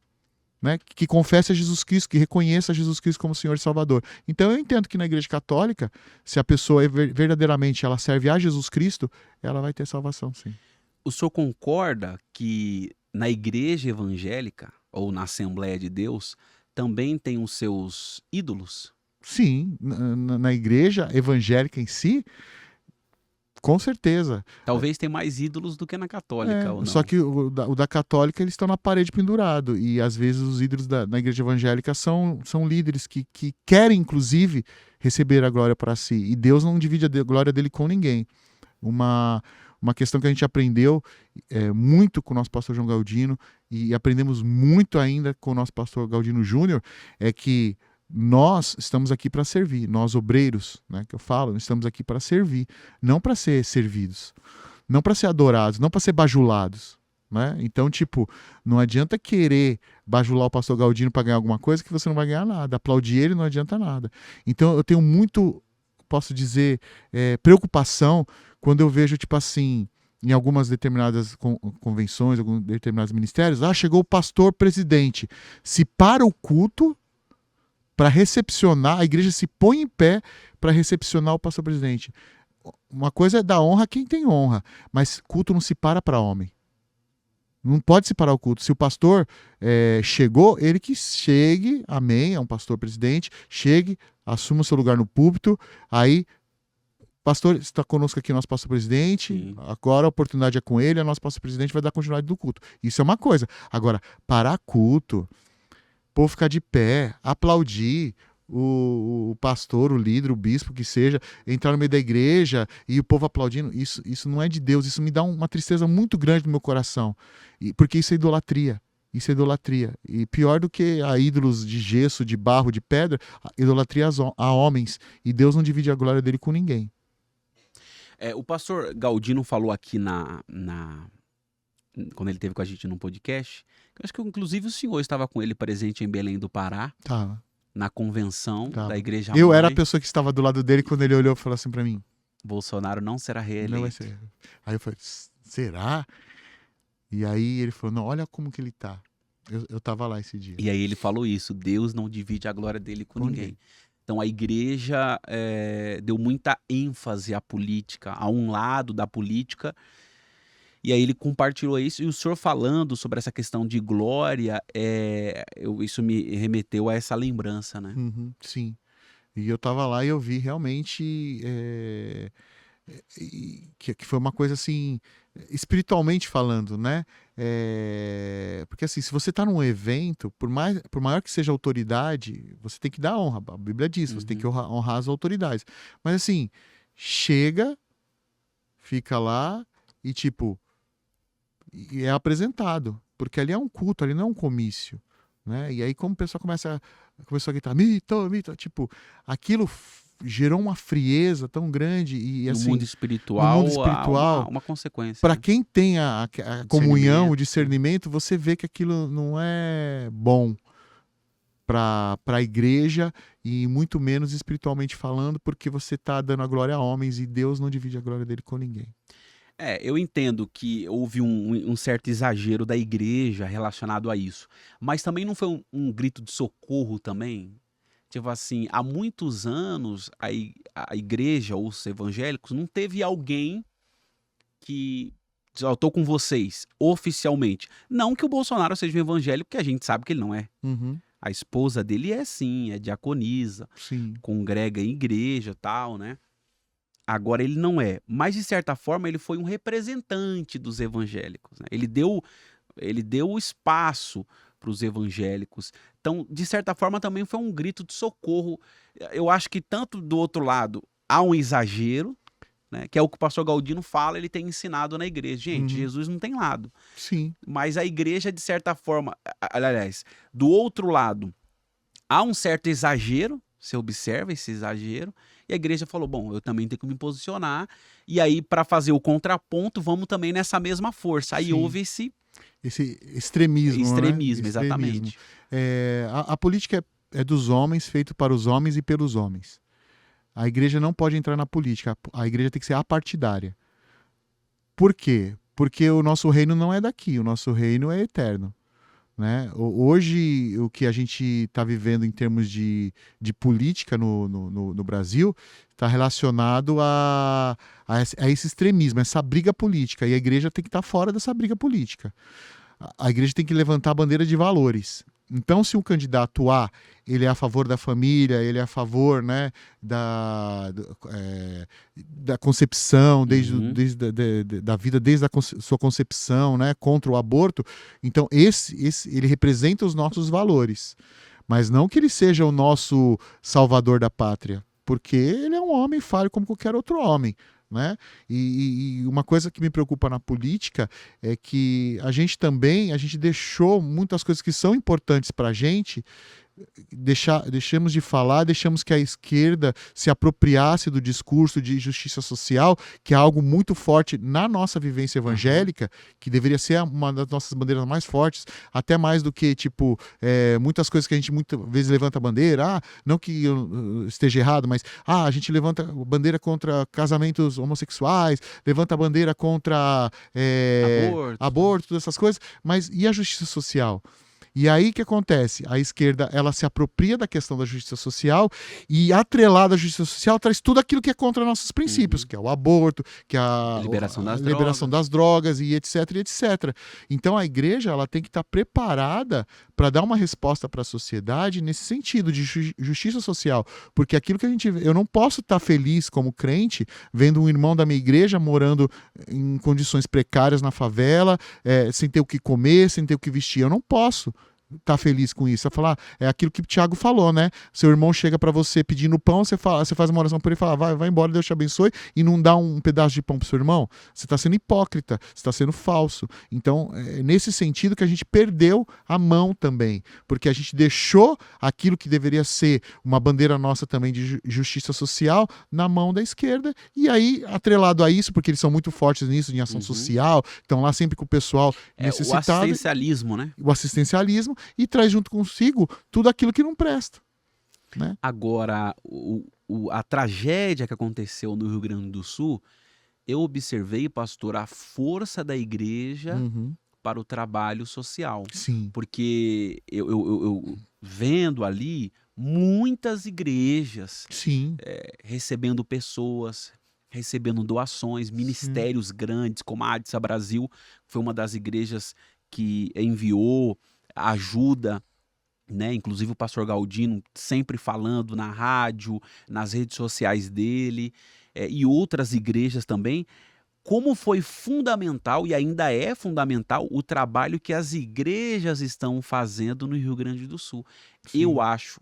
né, que confesse a Jesus Cristo, que reconheça a Jesus Cristo como Senhor e Salvador. Então eu entendo que na Igreja Católica, se a pessoa verdadeiramente ela serve a Jesus Cristo, ela vai ter salvação, sim. O senhor concorda que na Igreja Evangélica, ou na Assembleia de Deus, também tem os seus ídolos? Sim, na Igreja Evangélica em si, com certeza. Talvez tenha mais ídolos do que na católica, ou não? Só que o da católica eles estão na parede pendurado. E às vezes os ídolos na igreja evangélica são líderes que querem, inclusive, receber a glória para si. E Deus não divide a glória dele com ninguém. Uma questão que a gente aprendeu muito com o nosso pastor João Galdino, e aprendemos muito ainda com o nosso pastor Galdino Júnior, é que nós estamos aqui para servir, nós obreiros, né, que eu falo, estamos aqui para servir, não para ser servidos, não para ser adorados, não para ser bajulados, né? Então, tipo, não adianta querer bajular o pastor Galdino para ganhar alguma coisa que você não vai ganhar nada, aplaudir ele não adianta nada. Então, eu tenho muito, posso dizer, preocupação quando eu vejo, tipo assim, em algumas determinadas convenções, alguns determinados ministérios, chegou o pastor presidente, se para o culto para recepcionar, a igreja se põe em pé para recepcionar o pastor presidente. Uma coisa é dar honra a quem tem honra, mas culto não se para homem. Não pode se parar o culto. Se o pastor chegou, ele que chegue, amém, é um pastor presidente, chegue, assuma o seu lugar no púlpito, aí, pastor, está conosco aqui o nosso pastor presidente, Sim. Agora a oportunidade é com ele, o nosso pastor presidente vai dar continuidade do culto. Isso é uma coisa. Agora, parar culto, o povo ficar de pé, aplaudir o pastor, o líder, o bispo, que seja, entrar no meio da igreja e o povo aplaudindo, isso não é de Deus, isso me dá uma tristeza muito grande no meu coração, porque isso é idolatria. Isso é idolatria. E pior do que a ídolos de gesso, de barro, de pedra, idolatria a homens. E Deus não divide a glória dele com ninguém. O pastor Galdino falou aqui quando ele teve com a gente num podcast. Eu acho que inclusive o senhor estava com ele presente em Belém do Pará, Tava, na convenção da tava. Igreja Eu era a Mãe. pessoa que estava do lado dele quando ele olhou e falou assim pra mim, Bolsonaro não será não vai reeleito. ser. Aí eu falei, será? E aí ele falou, não, olha como que ele tá. Eu tava lá esse dia. E aí ele falou isso, Deus não divide a glória dele com Com ninguém. ninguém. Então a igreja deu muita ênfase à política, a um lado da política, e aí ele compartilhou isso, e o senhor falando sobre essa questão de glória, isso me remeteu a essa lembrança, né? Uhum, sim. E eu tava lá e eu vi realmente que foi uma coisa assim, espiritualmente falando, né? Porque assim, se você tá num evento, por maior que seja a autoridade, você tem que dar honra. A Bíblia diz, você tem que honrar as autoridades. Mas assim, chega, fica lá e tipo, e é apresentado. Porque ali é um culto, ali não é um comício. Né? E aí, como o pessoal começou a gritar, mito, mito, tipo, aquilo gerou uma frieza tão grande e No assim, mundo espiritual, no mundo espiritual, há uma consequência. para né? quem tem a comunhão, o discernimento, você vê que aquilo não é bom para a igreja e muito menos espiritualmente falando, porque você está dando a glória a homens e Deus não divide a glória dele com ninguém. Eu entendo que houve um certo exagero da igreja relacionado a isso, mas também não foi um grito de socorro também? Tipo assim, há muitos anos a igreja ou os evangélicos não teve alguém que diz, "Ó, eu tô com vocês oficialmente." Não que o Bolsonaro seja um evangélico, que a gente sabe que ele não é. Uhum, A esposa dele é sim, é diaconisa, sim. congrega em igreja e tal, né? Agora ele não é, mas de certa forma ele foi um representante dos evangélicos, né? Ele deu o espaço para os evangélicos. Então, de certa forma, também foi um grito de socorro. Eu acho que tanto do outro lado há um exagero, né? Que é o que o pastor Galdino fala, ele tem ensinado na igreja. Gente, Uhum. Jesus não tem lado. Sim. Mas a igreja, de certa forma, aliás, do outro lado, há um certo exagero, você observa esse exagero, e a igreja falou, bom, eu também tenho que me posicionar, e aí para fazer o contraponto, vamos também nessa mesma força. Aí Sim. houve esse extremismo, extremismo, né? exatamente. A política é dos homens, feito para os homens e pelos homens. A igreja não pode entrar na política, a igreja tem que ser apartidária. Por quê? Porque o nosso reino não é daqui, o nosso reino é eterno. Né? Hoje, o que a gente está vivendo em termos de política no Brasil está relacionado a esse extremismo, essa briga política. E a igreja tem que estar fora dessa briga política. A igreja tem que levantar a bandeira de valores. Então, se um candidato A ele é a favor da família, ele é a favor, né, da concepção, desde da vida desde a sua concepção, né, contra o aborto, então ele representa os nossos valores. Mas não que ele seja o nosso salvador da pátria, porque ele é um homem falho como qualquer outro homem. Né? E uma coisa que me preocupa na política é que a gente deixou muitas coisas que são importantes para a gente, deixamos de falar, deixamos que a esquerda se apropriasse do discurso de justiça social, que é algo muito forte na nossa vivência evangélica, que deveria ser uma das nossas bandeiras mais fortes, até mais do que, tipo, muitas coisas que a gente muitas vezes levanta a bandeira, não que eu esteja errado, mas a gente levanta a bandeira contra casamentos homossexuais, levanta a bandeira contra aborto, todas essas coisas, mas e a justiça social? E aí o que acontece? A esquerda ela se apropria da questão da justiça social e, atrelada à justiça social, traz tudo aquilo que é contra nossos princípios, que é o aborto, que é a liberação das drogas e etc, etc. Então a igreja ela tem que estar preparada para dar uma resposta para a sociedade nesse sentido de justiça social, porque aquilo que eu não posso estar feliz como crente vendo um irmão da minha igreja morando em condições precárias na favela, sem ter o que comer, sem ter o que vestir. Eu não posso. estar feliz com isso. Você vai falar, é aquilo que o Tiago falou, né? Seu irmão chega para você pedindo pão, você faz uma oração por ele e fala, vai embora, Deus te abençoe, e não dá um pedaço de pão pro seu irmão. Você está sendo hipócrita, você está sendo falso. Então, é nesse sentido que a gente perdeu a mão também, porque a gente deixou aquilo que deveria ser uma bandeira nossa também de justiça social na mão da esquerda, e aí, atrelado a isso, porque eles são muito fortes nisso, em ação social, estão lá sempre com o pessoal O necessitado, assistencialismo, né? o assistencialismo, e traz junto consigo tudo aquilo que não presta, né? Agora, a tragédia que aconteceu no Rio Grande do Sul, eu observei, pastor, a força da igreja Uhum. para o trabalho social. Sim, Porque eu vendo ali muitas igrejas sim, recebendo pessoas, recebendo doações, sim, ministérios grandes, como a Adsa Brasil, foi uma das igrejas que enviou ajuda, né? Inclusive o pastor Galdino sempre falando na rádio, nas redes sociais dele, e outras igrejas também. Como foi fundamental e ainda é fundamental o trabalho que as igrejas estão fazendo no Rio Grande do Sul. Eu sim, acho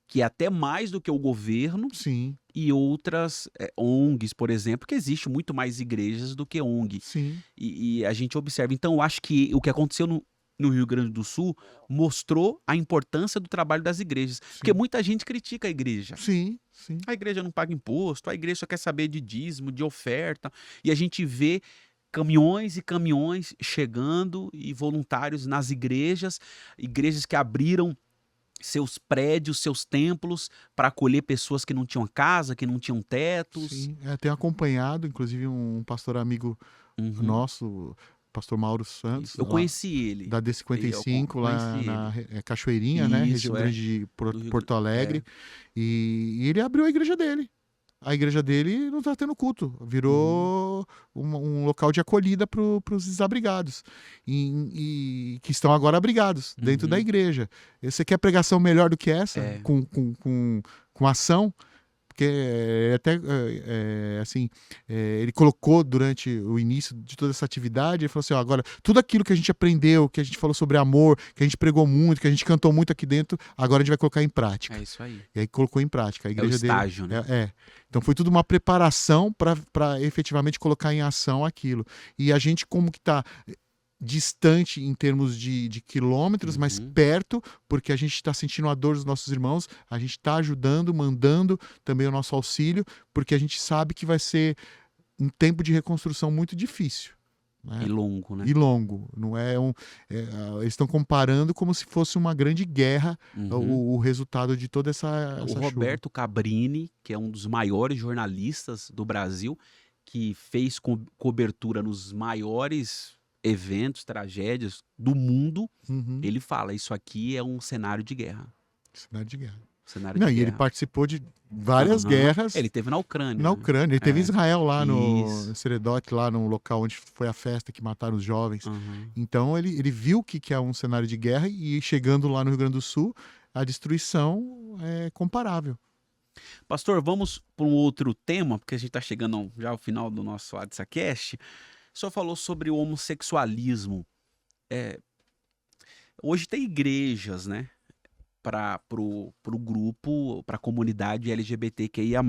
que até mais do que o governo sim, e outras ONGs, por exemplo, que existe muito mais igrejas do que ONG. sim, E a gente observa. Então, eu acho que o que aconteceu no Rio Grande do Sul mostrou a importância do trabalho das igrejas. Porque sim, muita gente critica a igreja. sim, sim, A igreja não paga imposto, a igreja só quer saber de dízimo, de oferta. E a gente vê caminhões e caminhões chegando e voluntários nas igrejas, igrejas que abriram seus prédios, seus templos para acolher pessoas que não tinham casa, que não tinham tetos. sim. Tenho acompanhado, inclusive, um pastor amigo Uhum, nosso, pastor Mauro Santos, isso. Eu lá conheci ele. da Eu D55, conheci lá na ele. Cachoeirinha, né? Região Isso, grande de do Rio Porto É. Alegre. E ele abriu a igreja dele. A igreja dele não está tendo culto, Uhum, virou um local de acolhida para os desabrigados, e que estão agora abrigados dentro da uhum. igreja. E você quer pregação melhor do que essa? É. Com ação? Porque até assim, ele colocou durante o início de toda essa atividade, ele falou assim, ó, agora, tudo aquilo que a gente aprendeu, que a gente falou sobre amor, que a gente pregou muito, que a gente cantou muito aqui dentro, agora a gente vai colocar em prática. É isso aí. E aí colocou em prática. A É o igreja dele estágio, né? Então foi tudo uma preparação para efetivamente colocar em ação aquilo. E a gente, como que está distante em termos de quilômetros, mas Uhum. perto, porque a gente está sentindo a dor dos nossos irmãos, a gente está ajudando, mandando também o nosso auxílio, porque a gente sabe que vai ser um tempo de reconstrução muito difícil, E né? longo, né? E longo. Não eles estão comparando como se fosse uma grande guerra, Uhum. o resultado de toda O essa chuva. Roberto Cabrini, que é um dos maiores jornalistas do Brasil, que fez cobertura nos maiores eventos, tragédias do mundo, Uhum. ele fala: Isso aqui é um cenário de guerra. Cenário de guerra. Cenário de Não, e ele guerra. participou de várias Aham. guerras Ele teve na Ucrânia, na né? Ucrânia. Ele teve em É. Israel lá no Isso. Seredot, lá no local onde foi a festa que mataram os jovens. Aham. Então ele viu que é um cenário de guerra, e chegando lá no Rio Grande do Sul, a destruição é comparável. Pastor, vamos para um outro tema, porque a gente está chegando já ao final do nosso AdsaCast. O senhor falou sobre o homossexualismo. É, hoje tem igrejas, né? Para pro grupo, para a comunidade LGBTQIA+.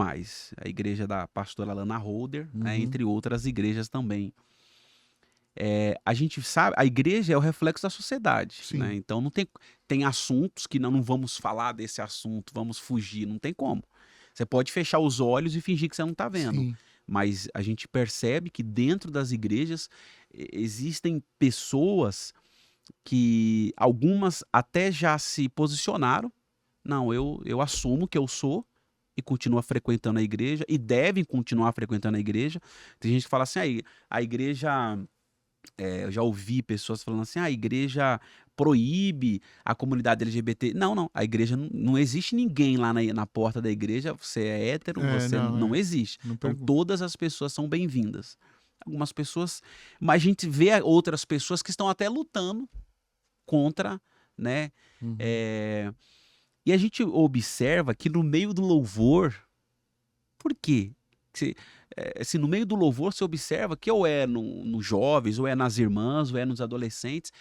A igreja da pastora Lana Holder, né, Uhum. entre outras igrejas também. A gente sabe, a igreja é o reflexo da sociedade, né? Sim, Então não tem assuntos que não vamos falar desse assunto, vamos fugir, não tem como. Você pode fechar os olhos e fingir que você não está vendo, sim, mas a gente percebe que dentro das igrejas existem pessoas que algumas até já se posicionaram. Não, eu assumo que eu sou e continuo frequentando a igreja e devem continuar frequentando a igreja. Tem gente que fala assim, a igreja, eu já ouvi pessoas falando assim, a igreja proíbe a comunidade LGBT. Não, não, a igreja não existe ninguém lá na porta da igreja, você é hétero, você não, não existe. não Então pergunto. todas as pessoas são bem-vindas. Algumas pessoas, mas a gente vê outras pessoas que estão até lutando contra, né? Uhum. Eh, e a gente observa que no meio do louvor, por quê? Se no meio do louvor você observa que ou é nos jovens, ou é nas irmãs, ou é nos adolescentes,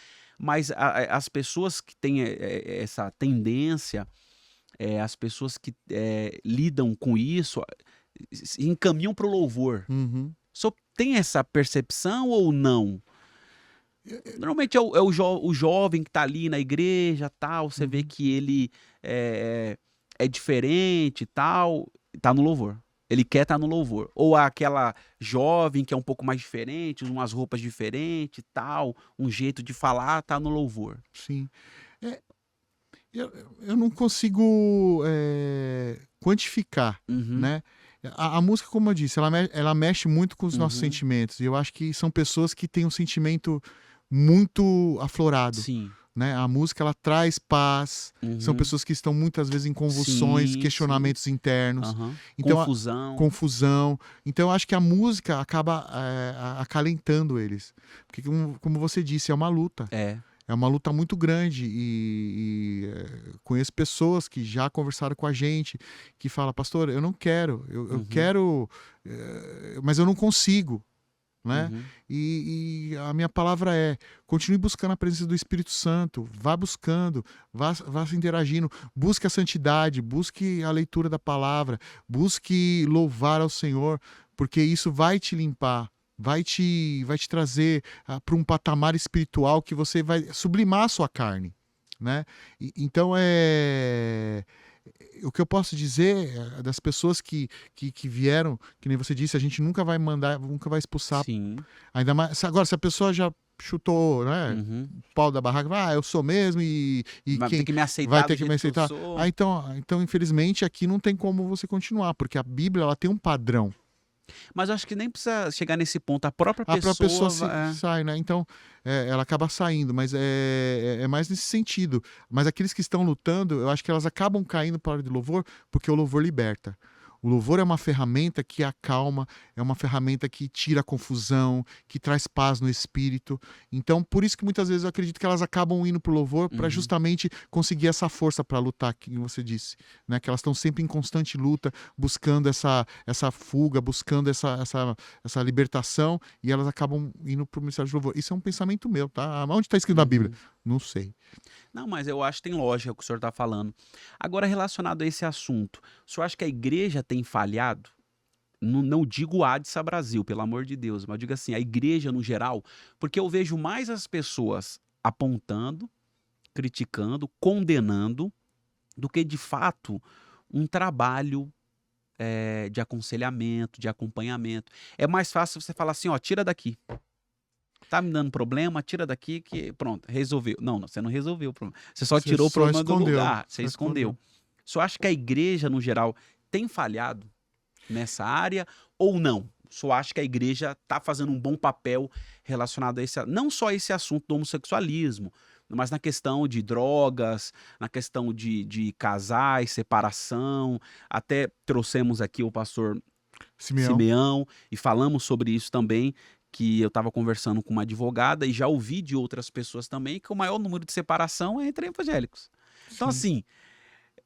Mas as pessoas que têm essa tendência, as pessoas que lidam com isso, se encaminham para o louvor. Uhum. O senhor tem essa percepção ou não? Normalmente é o jovem que está ali na igreja, tal, você vê Uhum. que ele é diferente e tal, tá no louvor. Ele quer estar no louvor. Ou aquela jovem que é um pouco mais diferente, usa umas roupas diferentes, tal, um jeito de falar, tá no louvor. Sim. É, eu, eu não consigo quantificar, Uhum, né? A música, como eu disse, ela mexe muito com os nossos uhum, sentimentos. E eu acho que são pessoas que têm um sentimento muito aflorado, sim, né? A música, ela traz paz. São uhum, pessoas que estão muitas vezes em convulsões, sim, sim, questionamentos internos. aham. Então, Confusão, confusão. Então, eu acho que a música acaba acalentando eles. Porque, como você disse, é uma luta. é. É uma luta muito grande conheço pessoas que já conversaram com a gente, que falam, pastor, eu não quero, eu Uhum, quero, mas eu não consigo, né? uhum, E a minha palavra é, continue buscando a presença do Espírito Santo, vá buscando, vá se interagindo, busque a santidade, busque a leitura da palavra, busque louvar ao Senhor, porque isso vai te limpar, vai te trazer para um patamar espiritual que você vai sublimar a sua carne, né? Então o que eu posso dizer das pessoas que vieram, que nem você disse, a gente nunca vai mandar, nunca vai expulsar. sim, Ainda mais. Agora, se a pessoa já chutou, né, uhum. o pau da barraca, eu sou mesmo e Vai ter quem que me vai aceitar do ter que me jeito que eu aceitar. sou. Então, infelizmente, aqui não tem como você continuar, porque a Bíblia ela tem um padrão. Mas eu acho que nem precisa chegar nesse ponto. A própria A própria pessoa pessoa sai, né? Então, ela acaba saindo, mas é mais nesse sentido. Mas aqueles que estão lutando, eu acho que elas acabam caindo para a hora de louvor, porque o louvor liberta. O louvor é uma ferramenta que acalma, é uma ferramenta que tira a confusão, que traz paz no espírito. Então, por isso que muitas vezes eu acredito que elas acabam indo para o louvor para uhum. justamente conseguir essa força para lutar, que você disse, né? Que elas estão sempre em constante luta, buscando essa fuga, buscando essa libertação, e elas acabam indo para o ministério de louvor. Isso é um pensamento meu, tá? Onde está escrito na Bíblia? Uhum. Não sei. Não, mas eu acho que tem lógica o que o senhor está falando. Agora, relacionado a esse assunto, o senhor acha que a igreja tem falhado? Não digo o Adsa Brasil, pelo amor de Deus, mas eu digo assim, a igreja no geral, porque eu vejo mais as pessoas apontando, criticando, condenando, do que de fato um trabalho de aconselhamento, de acompanhamento. É mais fácil você falar assim, ó, tira daqui. Tá me dando problema, tira daqui que pronto, resolveu. Não, você não resolveu o problema. Você só Você tirou o só problema do escondeu. lugar, você Só escondeu. escondeu. Só acho que a igreja, no geral, tem falhado nessa área ou não? Só acho que a igreja está fazendo um bom papel relacionado a esse, não só esse assunto do homossexualismo, mas na questão de drogas, na questão de casais, separação. Até trouxemos aqui o pastor Simeão. Simeão e falamos sobre isso também, que eu estava conversando com uma advogada e já ouvi de outras pessoas também que o maior número de separação é entre evangélicos. Então, Sim. assim,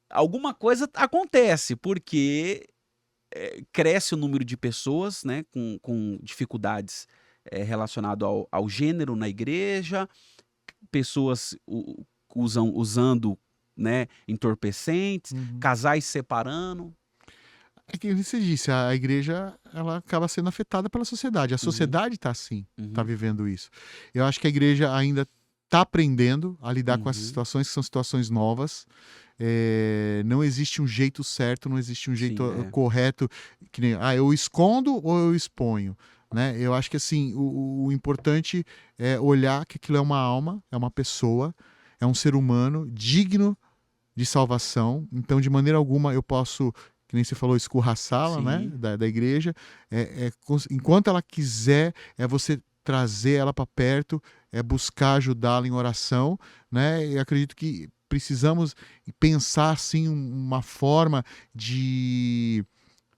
alguma coisa acontece, porque cresce o número de pessoas, né, com dificuldades relacionado ao gênero na igreja, pessoas usando, né, entorpecentes, Uhum. casais se separando. É que você disse, a igreja ela acaba sendo afetada pela sociedade. A Uhum, sociedade está assim, está uhum, vivendo isso. Eu acho que a igreja ainda está aprendendo a lidar com essas uhum, situações, que são situações novas. Não existe um jeito certo, não existe um jeito sim, é. correto, que nem, eu escondo ou eu exponho, né? Eu acho que assim, o importante é olhar que aquilo é uma alma, é uma pessoa, é um ser humano digno de salvação. Então, de maneira alguma, eu posso, que nem você falou, escorraçá-la, né, Sim. da igreja. Enquanto ela quiser, é você trazer ela para perto, é buscar ajudá-la em oração, né? E acredito que precisamos pensar assim uma forma de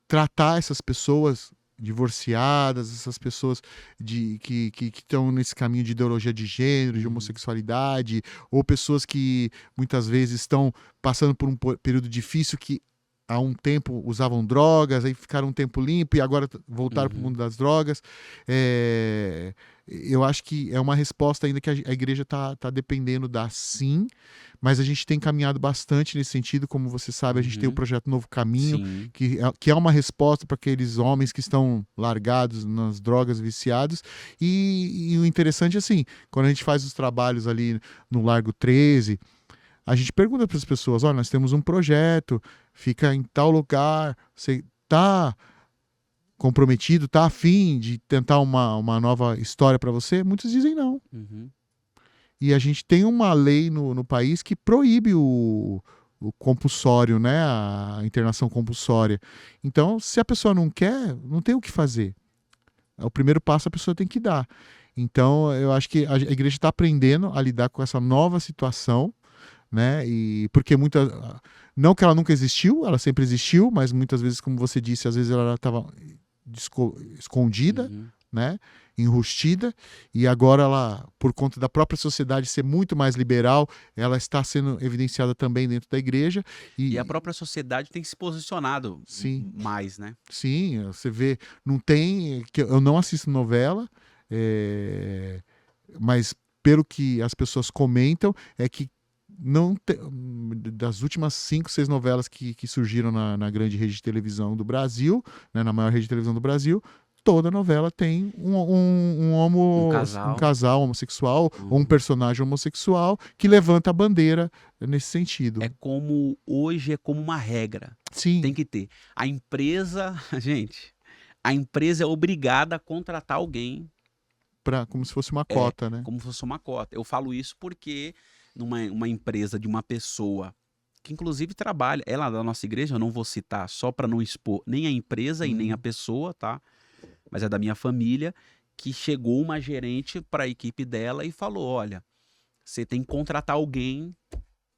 tratar essas pessoas divorciadas, essas pessoas que estão nesse caminho de ideologia de gênero, de Uhum. homossexualidade, ou pessoas que muitas vezes estão passando por um período difícil que há um tempo usavam drogas, aí ficaram um tempo limpo e agora voltaram para o Uhum. mundo das drogas. Eu acho que é uma resposta ainda que a igreja está dependendo da sim, mas a gente tem caminhado bastante nesse sentido, como você sabe, a gente tem o Uhum. projeto Novo Caminho, Sim. que é uma resposta para aqueles homens que estão largados nas drogas, viciados, e o interessante é assim, quando a gente faz os trabalhos ali no Largo 13, a gente pergunta para as pessoas, olha, nós temos um projeto, fica em tal lugar, você está comprometido, está afim de tentar uma nova história para você? Muitos dizem não. Uhum. E a gente tem uma lei no país que proíbe o compulsório, né? A internação compulsória. Então, se a pessoa não quer, não tem o que fazer. O primeiro passo a pessoa tem que dar. Então, eu acho que a igreja está aprendendo a lidar com essa nova situação, né? E porque não que ela nunca existiu, ela sempre existiu, mas muitas vezes, como você disse, às vezes ela estava escondida, Uhum. né? Enrustida, e agora ela, por conta da própria sociedade ser muito mais liberal, ela está sendo evidenciada também dentro da igreja. E a E própria sociedade tem se posicionado sim, mais, né? sim, você vê, não tem, que eu não assisto novela, mas pelo que as pessoas comentam, é que não das últimas 5, 6 novelas que surgiram na grande rede de televisão do Brasil, né, na maior rede de televisão do Brasil, toda novela tem Um um casal. casal homossexual ou um Uhum. personagem homossexual que levanta a bandeira nesse É sentido. como hoje é como uma regra. Sim, Tem que ter. A empresa, gente, a empresa é obrigada a contratar alguém, como se fosse uma é, cota, né? como se fosse uma cota. Eu falo isso porque numa uma empresa de uma pessoa que inclusive trabalha, ela é da nossa igreja, eu não vou citar só para não expor nem a empresa e nem a Uhum, pessoa, tá? Mas é da minha família, que chegou uma gerente para a equipe dela e falou: "Olha, você tem que contratar alguém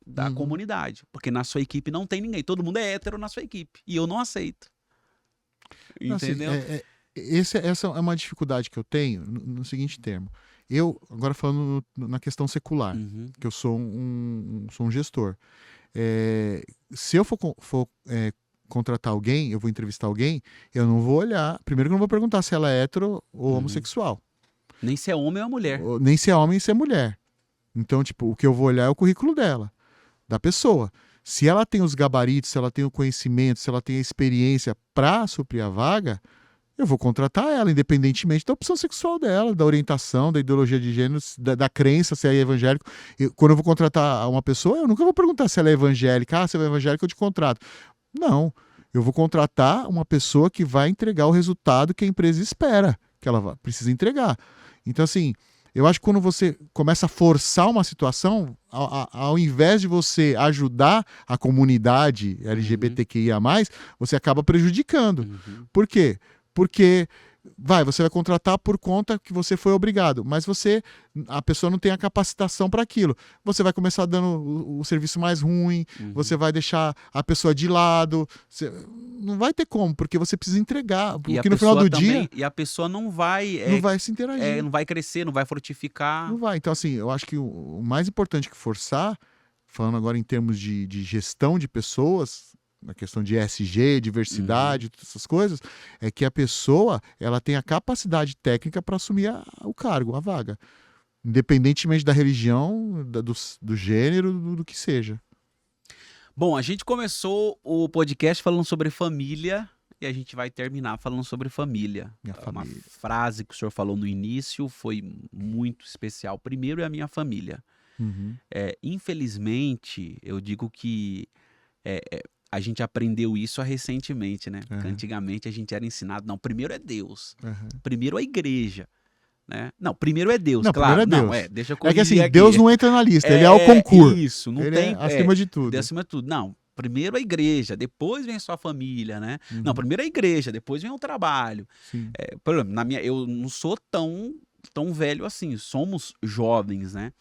da uhum. comunidade, porque na sua equipe não tem ninguém, todo mundo é hétero na sua equipe, e eu não aceito". Assim, Entendeu? essa é uma dificuldade que eu tenho no seguinte termo. Eu, agora falando na questão secular, Uhum, que eu sou um gestor. Se eu for contratar alguém, eu vou entrevistar alguém, eu não vou olhar. Primeiro que eu não vou perguntar se ela é hétero ou uhum. homossexual. Nem se é homem ou mulher. Nem se é homem ou se é mulher. Então, tipo, o que eu vou olhar é o currículo dela, da pessoa. Se ela tem os gabaritos, se ela tem o conhecimento, se ela tem a experiência para suprir a vaga, eu vou contratar ela, independentemente da opção sexual dela, da orientação, da ideologia de gênero, da crença, se é evangélico. Quando eu vou contratar uma pessoa, eu nunca vou perguntar se ela é evangélica. Ah, se ela é evangélica, eu te contrato. Não. Eu vou contratar uma pessoa que vai entregar o resultado que a empresa espera que ela precisa entregar. Então, assim, eu acho que quando você começa a forçar uma situação, ao invés de você ajudar a comunidade Uhum, LGBTQIA+, você acaba prejudicando. uhum. Por quê? Porque você vai contratar por conta que você foi obrigado, mas a pessoa não tem a capacitação para aquilo. Você vai começar dando o serviço mais ruim, você Uhum. vai deixar a pessoa de lado, não vai ter como, porque você precisa entregar, E a porque no final pessoa do também, dia e a pessoa não vai, não vai se interagir. não vai crescer, não vai frutificar. Não vai. Então, assim, eu acho que o mais importante que forçar, falando agora em termos de gestão de pessoas, na questão de ESG, Uhum. diversidade, todas essas coisas, é que a pessoa ela tenha capacidade técnica para assumir o cargo, a vaga. Independentemente da religião, do gênero, do que seja. Bom, a gente começou o podcast falando sobre família e a gente vai terminar falando sobre família. Minha Uma família. frase que o senhor falou no início foi muito especial. Primeiro é a minha família. Uhum, Infelizmente, eu digo que é, é, a gente aprendeu isso recentemente, né? Porque aham, antigamente a gente era ensinado, não, primeiro é Deus, aham. primeiro a igreja, né? Não, primeiro é Deus, Não, primeiro claro. é Não, Deus. deixa eu É que corrigir assim, Deus aqui. não entra na lista, ele é o concurso. Isso, não Ele é tem, acima de Deus tudo. acima de tudo. Não, primeiro a igreja, depois vem a sua família, né? Não, Uhum, primeiro a igreja, depois vem o trabalho. sim. Por exemplo, eu não sou tão velho assim, somos jovens, né?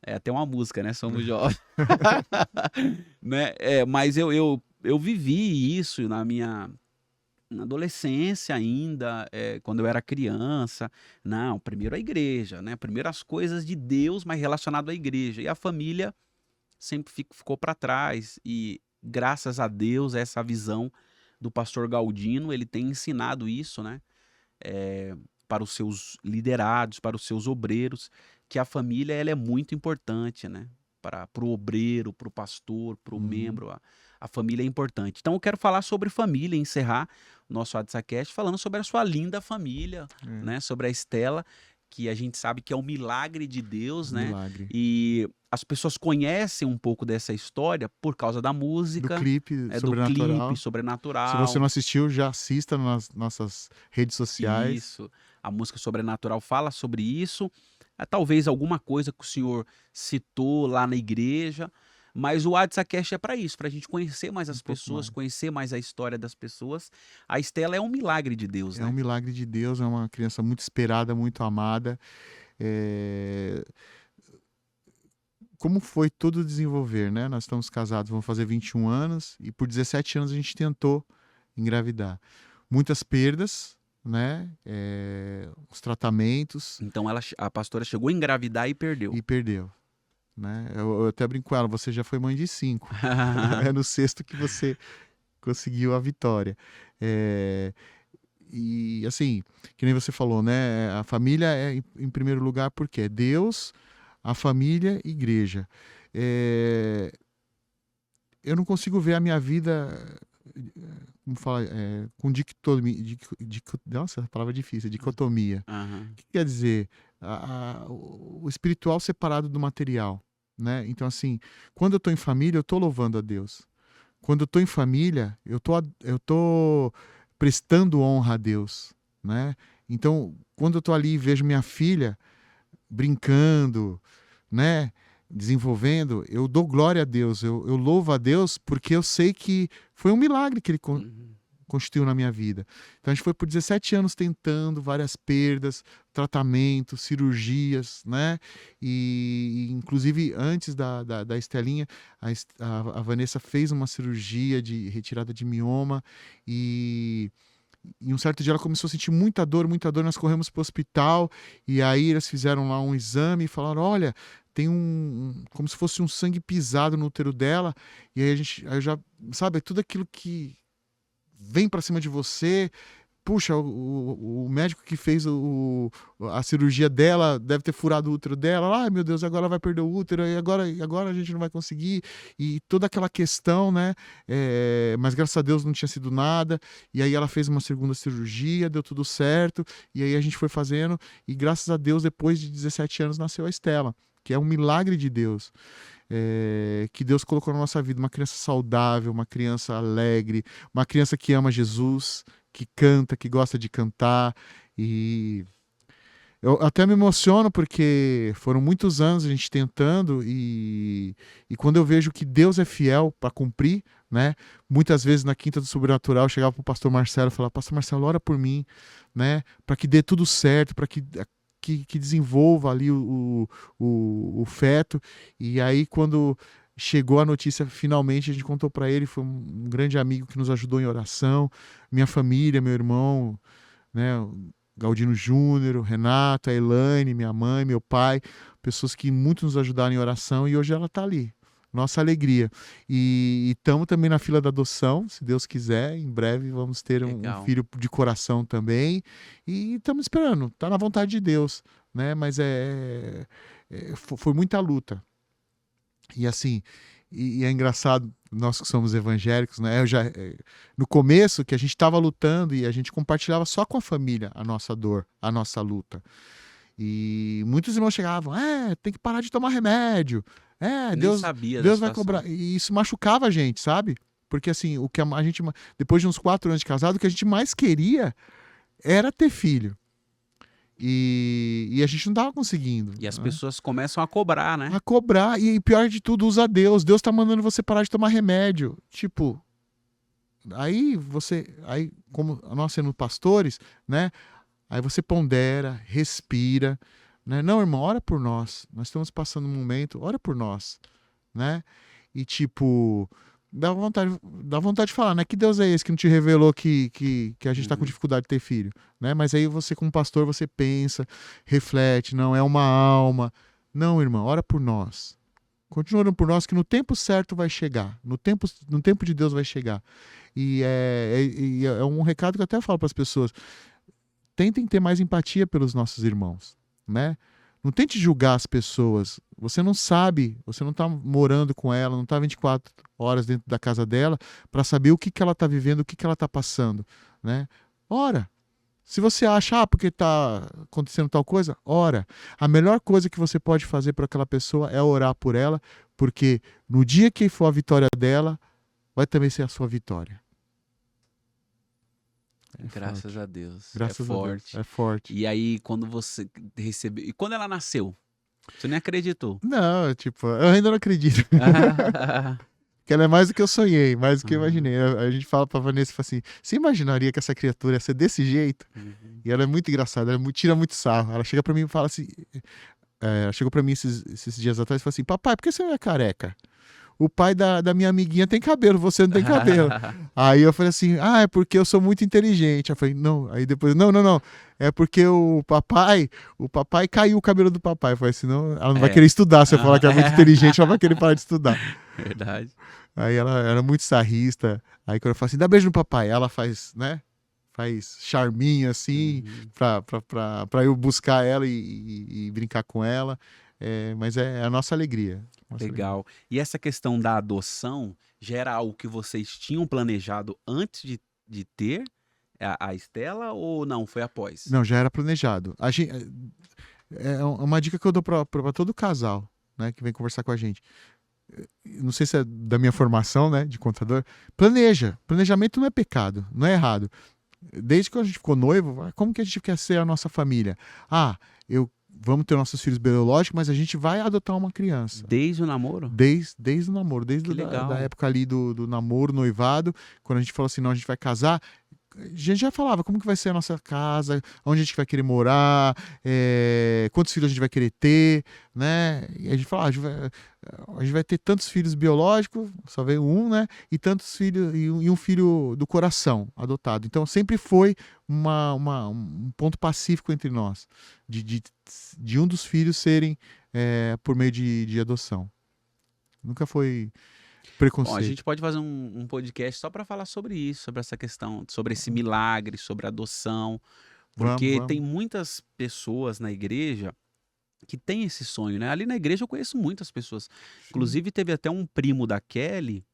É até uma música, né? Somos jovens. Né? Mas eu vivi isso na adolescência ainda, quando eu era criança. Não, primeiro a igreja, né? Primeiro as coisas de Deus, mas relacionado à igreja. E a família sempre ficou para trás. E graças a Deus, essa visão do pastor Galdino, ele tem ensinado isso, né? eh, para os seus liderados, para os seus obreiros, que a família ela é muito importante, né? Para o obreiro, para o pastor, para o Uhum. membro, a família é importante. Então eu quero falar sobre família, encerrar o nosso AdsaCast falando sobre a sua linda família, É, né? Sobre a Estela, que a gente sabe que é um milagre de Deus, um né? milagre. E as pessoas conhecem um pouco dessa história por causa da Do música, clipe do clipe Sobrenatural. Se você Sobrenatural. não assistiu, já assista nas nossas redes sociais. Isso. A música Sobrenatural fala sobre isso. Talvez alguma coisa que o senhor citou lá na igreja, mas o AdsaCast é para isso, para a gente conhecer mais Um as pouco pessoas, mais. conhecer mais a história das pessoas. A Estela é um milagre de Deus, É um né? milagre de Deus, é uma criança muito esperada, muito amada. Eh, Como foi todo o desenvolver, né? Nós estamos casados, vamos fazer 21 anos, e por 17 anos a gente tentou engravidar. Muitas perdas, né? Os tratamentos, Então a pastora chegou a engravidar e perdeu. e perdeu. Né? Eu até brinco com ela, você já foi mãe de 5. É no sexto que você conseguiu a vitória. É, e assim, que nem você falou, né? A família é em primeiro lugar porque é Deus, a família e igreja. É, eu não consigo ver a minha vida, como fala, com dicotomia. Nossa, a palavra é difícil, dicotomia. Aham. O que quer dizer? O espiritual separado do material. Né? Então, assim, quando eu estou em família, eu estou louvando a Deus. Quando eu estou em família, eu tô prestando honra a Deus, né? Então, quando eu estou ali e vejo minha filha brincando, né? Desenvolvendo, eu dou glória a Deus, eu louvo a Deus porque eu sei que foi um milagre que Ele Uhum. constituiu na minha vida. Então a gente foi por 17 anos tentando, várias perdas, tratamentos, cirurgias, né? E inclusive antes da Estelinha, a Vanessa fez uma cirurgia de retirada de mioma e em um certo dia ela começou a sentir muita dor, nós corremos para o hospital e aí eles fizeram lá um exame e falaram, olha, tem como se fosse um sangue pisado no útero dela, e aí eu já, sabe, tudo aquilo que vem para cima de você. Puxa, o médico que fez a cirurgia dela deve ter furado o útero dela. Ai, meu Deus, agora ela vai perder o útero, e agora a gente não vai conseguir. E toda aquela questão, né? Mas graças a Deus não tinha sido nada. E aí ela fez uma segunda cirurgia, deu tudo certo. E aí a gente foi fazendo. E graças a Deus, depois de 17 anos, nasceu a Estela, que é um milagre de Deus. Que Deus colocou na nossa vida, uma criança saudável, uma criança alegre, uma criança que ama Jesus, que canta, que gosta de cantar. E eu até me emociono porque foram muitos anos a gente tentando e quando eu vejo que Deus é fiel para cumprir, né? Muitas vezes na Quinta do Sobrenatural eu chegava para o pastor Marcelo e falava, pastor Marcelo, ora por mim, né? Para que dê tudo certo, para que desenvolva ali o feto. E aí quando chegou a notícia, finalmente a gente contou para ele, foi um grande amigo que nos ajudou em oração, minha família, meu irmão, né? Galdino Júnior, o Renato, a Elaine, minha mãe, meu pai, pessoas que muito nos ajudaram em oração e hoje ela está ali. Nossa alegria. E estamos também na fila da adoção, se Deus quiser. Em breve vamos ter um Legal. filho de coração também. E estamos esperando, está na vontade de Deus. Né? Mas foi muita luta. E assim, e é engraçado, nós que somos evangélicos, né? No começo, que a gente estava lutando e a gente compartilhava só com a família a nossa dor, a nossa luta. E muitos irmãos chegavam, tem que parar de tomar remédio. Nem Deus, sabia da Deus vai situação. cobrar. E isso machucava a gente, sabe? Porque assim, o que a gente, depois de uns 4 anos de casado, o que a gente mais queria era ter filho. E a gente não estava conseguindo. E as Né? pessoas começam a cobrar, né? A cobrar, e pior de tudo, usa Deus. Deus tá mandando você parar de tomar remédio. Tipo, aí como nós sendo pastores, né? Aí você pondera, respira, né? Não, irmão, ora por nós. Nós estamos passando um momento, ora por nós, né? E tipo, dá vontade de falar, né? Que Deus é esse que não te revelou que a gente tá com Uhum. dificuldade de ter filho, né? Mas aí você, como pastor, você pensa, reflete, não, é uma alma. Não, irmão, ora por nós. Continua orando por nós, que no tempo certo vai chegar. No tempo de Deus vai chegar. E é um recado que eu até falo para as pessoas. Tentem ter mais empatia pelos nossos irmãos, né? Não tente julgar as pessoas. Você não sabe, você não está morando com ela, não está 24 horas dentro da casa dela para saber o que ela está vivendo, o que ela está passando, né? Ora. Se você acha, porque está acontecendo tal coisa, ora. A melhor coisa que você pode fazer para aquela pessoa é orar por ela, porque no dia que for a vitória dela, vai também ser a sua vitória. Graças a Deus. Graças é forte. A Deus. É forte. E aí, quando você recebeu... E quando ela nasceu? Você nem acreditou? Não, tipo, eu ainda não acredito. Que ela é mais do que eu sonhei, mais do que eu imaginei. A gente fala pra Vanessa, fala assim, você imaginaria que essa criatura ia ser desse jeito? E ela é muito engraçada, ela tira muito sarro. Ela chega pra mim e fala assim, ela chegou pra mim esses dias atrás e falou assim, papai, por que você não é careca? O pai da minha amiguinha tem cabelo, você não tem cabelo. Aí eu falei assim, é porque eu sou muito inteligente. Eu falei, não. Aí depois, não. É porque o papai caiu o cabelo do papai. Eu falei, senão ela não vai querer estudar. Se eu falar que é muito inteligente, ela vai querer parar de estudar. Verdade. Aí ela era muito sarrista. Aí quando eu falo assim, dá beijo no papai, ela faz, né? Faz charminho assim, pra eu buscar ela e brincar com ela. Mas é a nossa alegria. Legal. E essa questão da adoção já era algo que vocês tinham planejado antes de ter a Estela ou não? Foi após? Não, já era planejado. É uma dica que eu dou para todo casal, né, que vem conversar com a gente. Não sei se é da minha formação, né, de contador. Planeja. Planejamento não é pecado, não é errado. Desde que a gente ficou noivo, como que a gente quer ser a nossa família? Vamos ter nossos filhos biológicos, mas a gente vai adotar uma criança. Desde o namoro? Desde o namoro, desde da época ali do namoro, noivado, quando a gente falou assim, não, a gente vai casar, a gente já falava como que vai ser a nossa casa, onde a gente vai querer morar, quantos filhos a gente vai querer ter, né? E a gente falava, a gente vai ter tantos filhos biológicos, só veio um, né? E tantos filhos, e um filho do coração adotado. Então sempre foi um ponto pacífico entre nós, de um dos filhos serem por meio de adoção. Nunca foi preconceito. Bom, a gente pode fazer um podcast só para falar sobre isso, sobre essa questão, sobre esse milagre, sobre a adoção, porque Vamos. tem muitas pessoas na igreja que tem esse sonho, né? Ali na igreja eu conheço muitas pessoas. Sim. Inclusive teve até um primo da Kelly,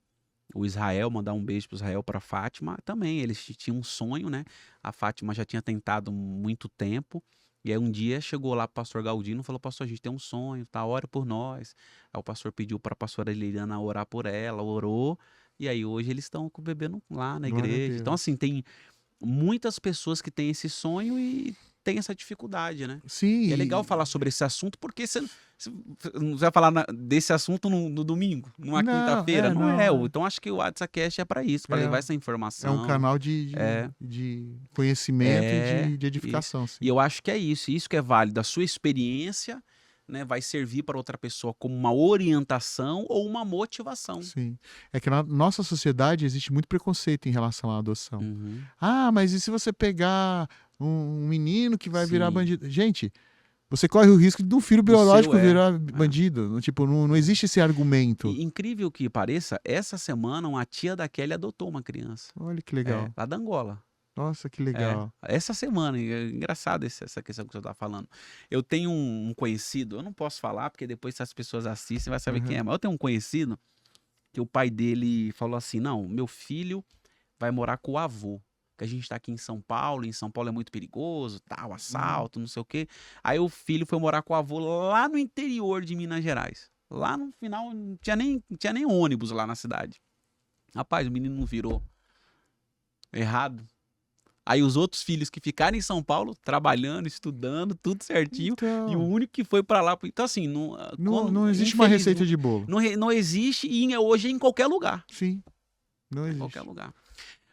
o Israel, mandar um beijo pro Israel, pra Fátima, também, eles tinham um sonho, né? A Fátima já tinha tentado muito tempo, e aí um dia chegou lá pro pastor Galdino e falou, pastor, a gente tem um sonho, tá, ora por nós. Aí o pastor pediu pra pastora Liliana orar por ela, orou, e aí hoje eles estão com o bebê lá na igreja. Então assim, tem muitas pessoas que têm esse sonho e tem essa dificuldade, né? Sim. E é legal falar sobre esse assunto, porque você não vai falar desse assunto no domingo, numa quinta-feira. Não é. Então acho que o WhatsApp é para isso, para levar essa informação. É um canal de conhecimento e de edificação. Sim. E eu acho que é isso. Isso que é válido. A sua experiência, né, vai servir para outra pessoa como uma orientação ou uma motivação. Sim. É que na nossa sociedade existe muito preconceito em relação à adoção. Mas e se você pegar um menino que vai virar bandido? Gente, você corre o risco de um filho biológico virar bandido. Tipo, não existe esse argumento. E, incrível que pareça, essa semana uma tia da Kelly adotou uma criança. Olha que legal. Lá da Angola. Nossa, que legal. Essa semana, engraçado essa questão que você está falando. Eu tenho um conhecido, eu não posso falar, porque depois se as pessoas assistem, vai saber quem é. Mas eu tenho um conhecido que o pai dele falou assim, não, meu filho vai morar com o avô. Que a gente tá aqui em São Paulo é muito perigoso, tal, assalto, não sei o quê. Aí o filho foi morar com o avô lá no interior de Minas Gerais. Lá no final, não tinha nem ônibus lá na cidade. Rapaz, o menino não virou errado. Aí os outros filhos que ficaram em São Paulo, trabalhando, estudando, tudo certinho, e o único que foi pra lá... Então assim, não existe uma receita de bolo. Não existe e hoje é em qualquer lugar. Sim, não existe. Em qualquer lugar.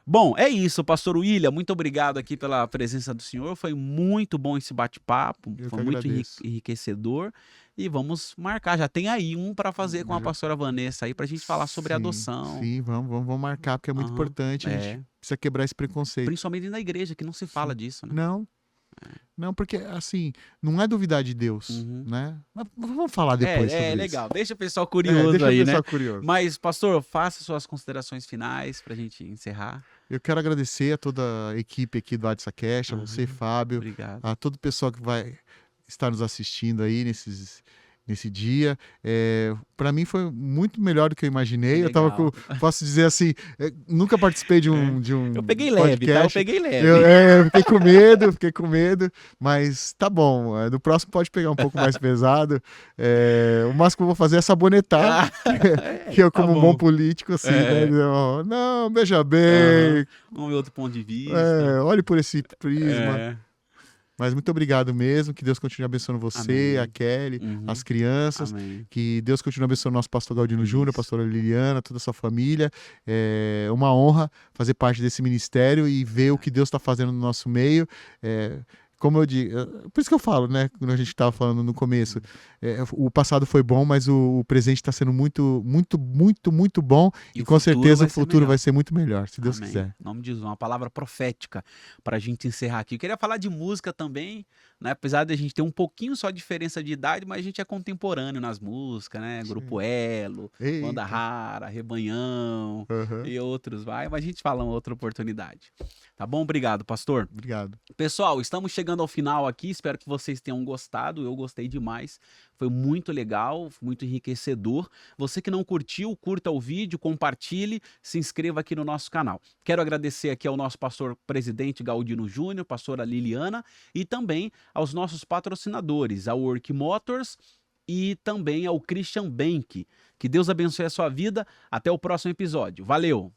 Bom, é isso, pastor William, muito obrigado aqui pela presença do senhor, foi muito bom esse bate-papo, foi muito enriquecedor, e vamos marcar, já tem aí um para fazer com a pastora Vanessa aí, pra gente falar sobre adoção. Sim, vamos marcar, porque é muito importante, a gente precisa quebrar esse preconceito. Principalmente na igreja, que não se fala disso, né? Não. Não, porque, assim, não é duvidar de Deus, Uhum. né? Mas vamos falar depois sobre legal. isso. Deixa o pessoal curioso Deixa o aí, né? pessoal curioso. Mas, pastor, faça suas considerações finais pra gente encerrar. Eu quero agradecer a toda a equipe aqui do AdsaCast, a você, Fábio, Obrigado. a todo o pessoal que vai estar nos assistindo aí nesse dia. Para mim foi muito melhor do que eu imaginei. Eu tava Legal. posso dizer assim, nunca participei de um Eu peguei leve, tá? Eu podcast. peguei leve. Eu fiquei com medo, mas tá bom. No próximo pode pegar um pouco mais pesado. O máximo que eu vou fazer é sabonetar, que eu, tá como um bom. bom político, assim, né? Não, veja bem, Vamos ver outro ponto de vista. olhe por esse prisma. É. Mas muito obrigado mesmo, que Deus continue abençoando você, Amém. a Kelly, Uhum. as crianças, Amém. que Deus continue abençoando o nosso pastor Galdino Júnior, a Isso. pastora Liliana, toda a sua família. É uma honra fazer parte desse ministério e ver o que Deus está fazendo no nosso meio. Como eu digo, por isso que eu falo, né, quando a gente estava falando no começo, o passado foi bom, mas o presente está sendo muito, muito, muito, muito bom e com certeza o futuro vai ser muito melhor, se Deus Amém. quiser. Em nome de Jesus, uma palavra profética para a gente encerrar aqui. Eu queria falar de música também, né? Apesar de a gente ter um pouquinho só de diferença de idade, mas a gente é contemporâneo nas músicas, né? Grupo Elo, Banda Eita. Rara, Rebanhão Uhum. e outros, mas a gente fala em outra oportunidade. Tá bom? Obrigado, pastor. Obrigado. Pessoal, estamos chegando ao final aqui, espero que vocês tenham gostado, eu gostei demais, foi muito legal, muito enriquecedor. Você que não curtiu, curta o vídeo, compartilhe, se inscreva aqui no nosso canal. Quero agradecer aqui ao nosso pastor presidente Galdino Júnior, pastora Liliana, e também aos nossos patrocinadores, ao Work Motors e também ao Christian Bank. Que Deus abençoe a sua vida, até o próximo episódio. Valeu!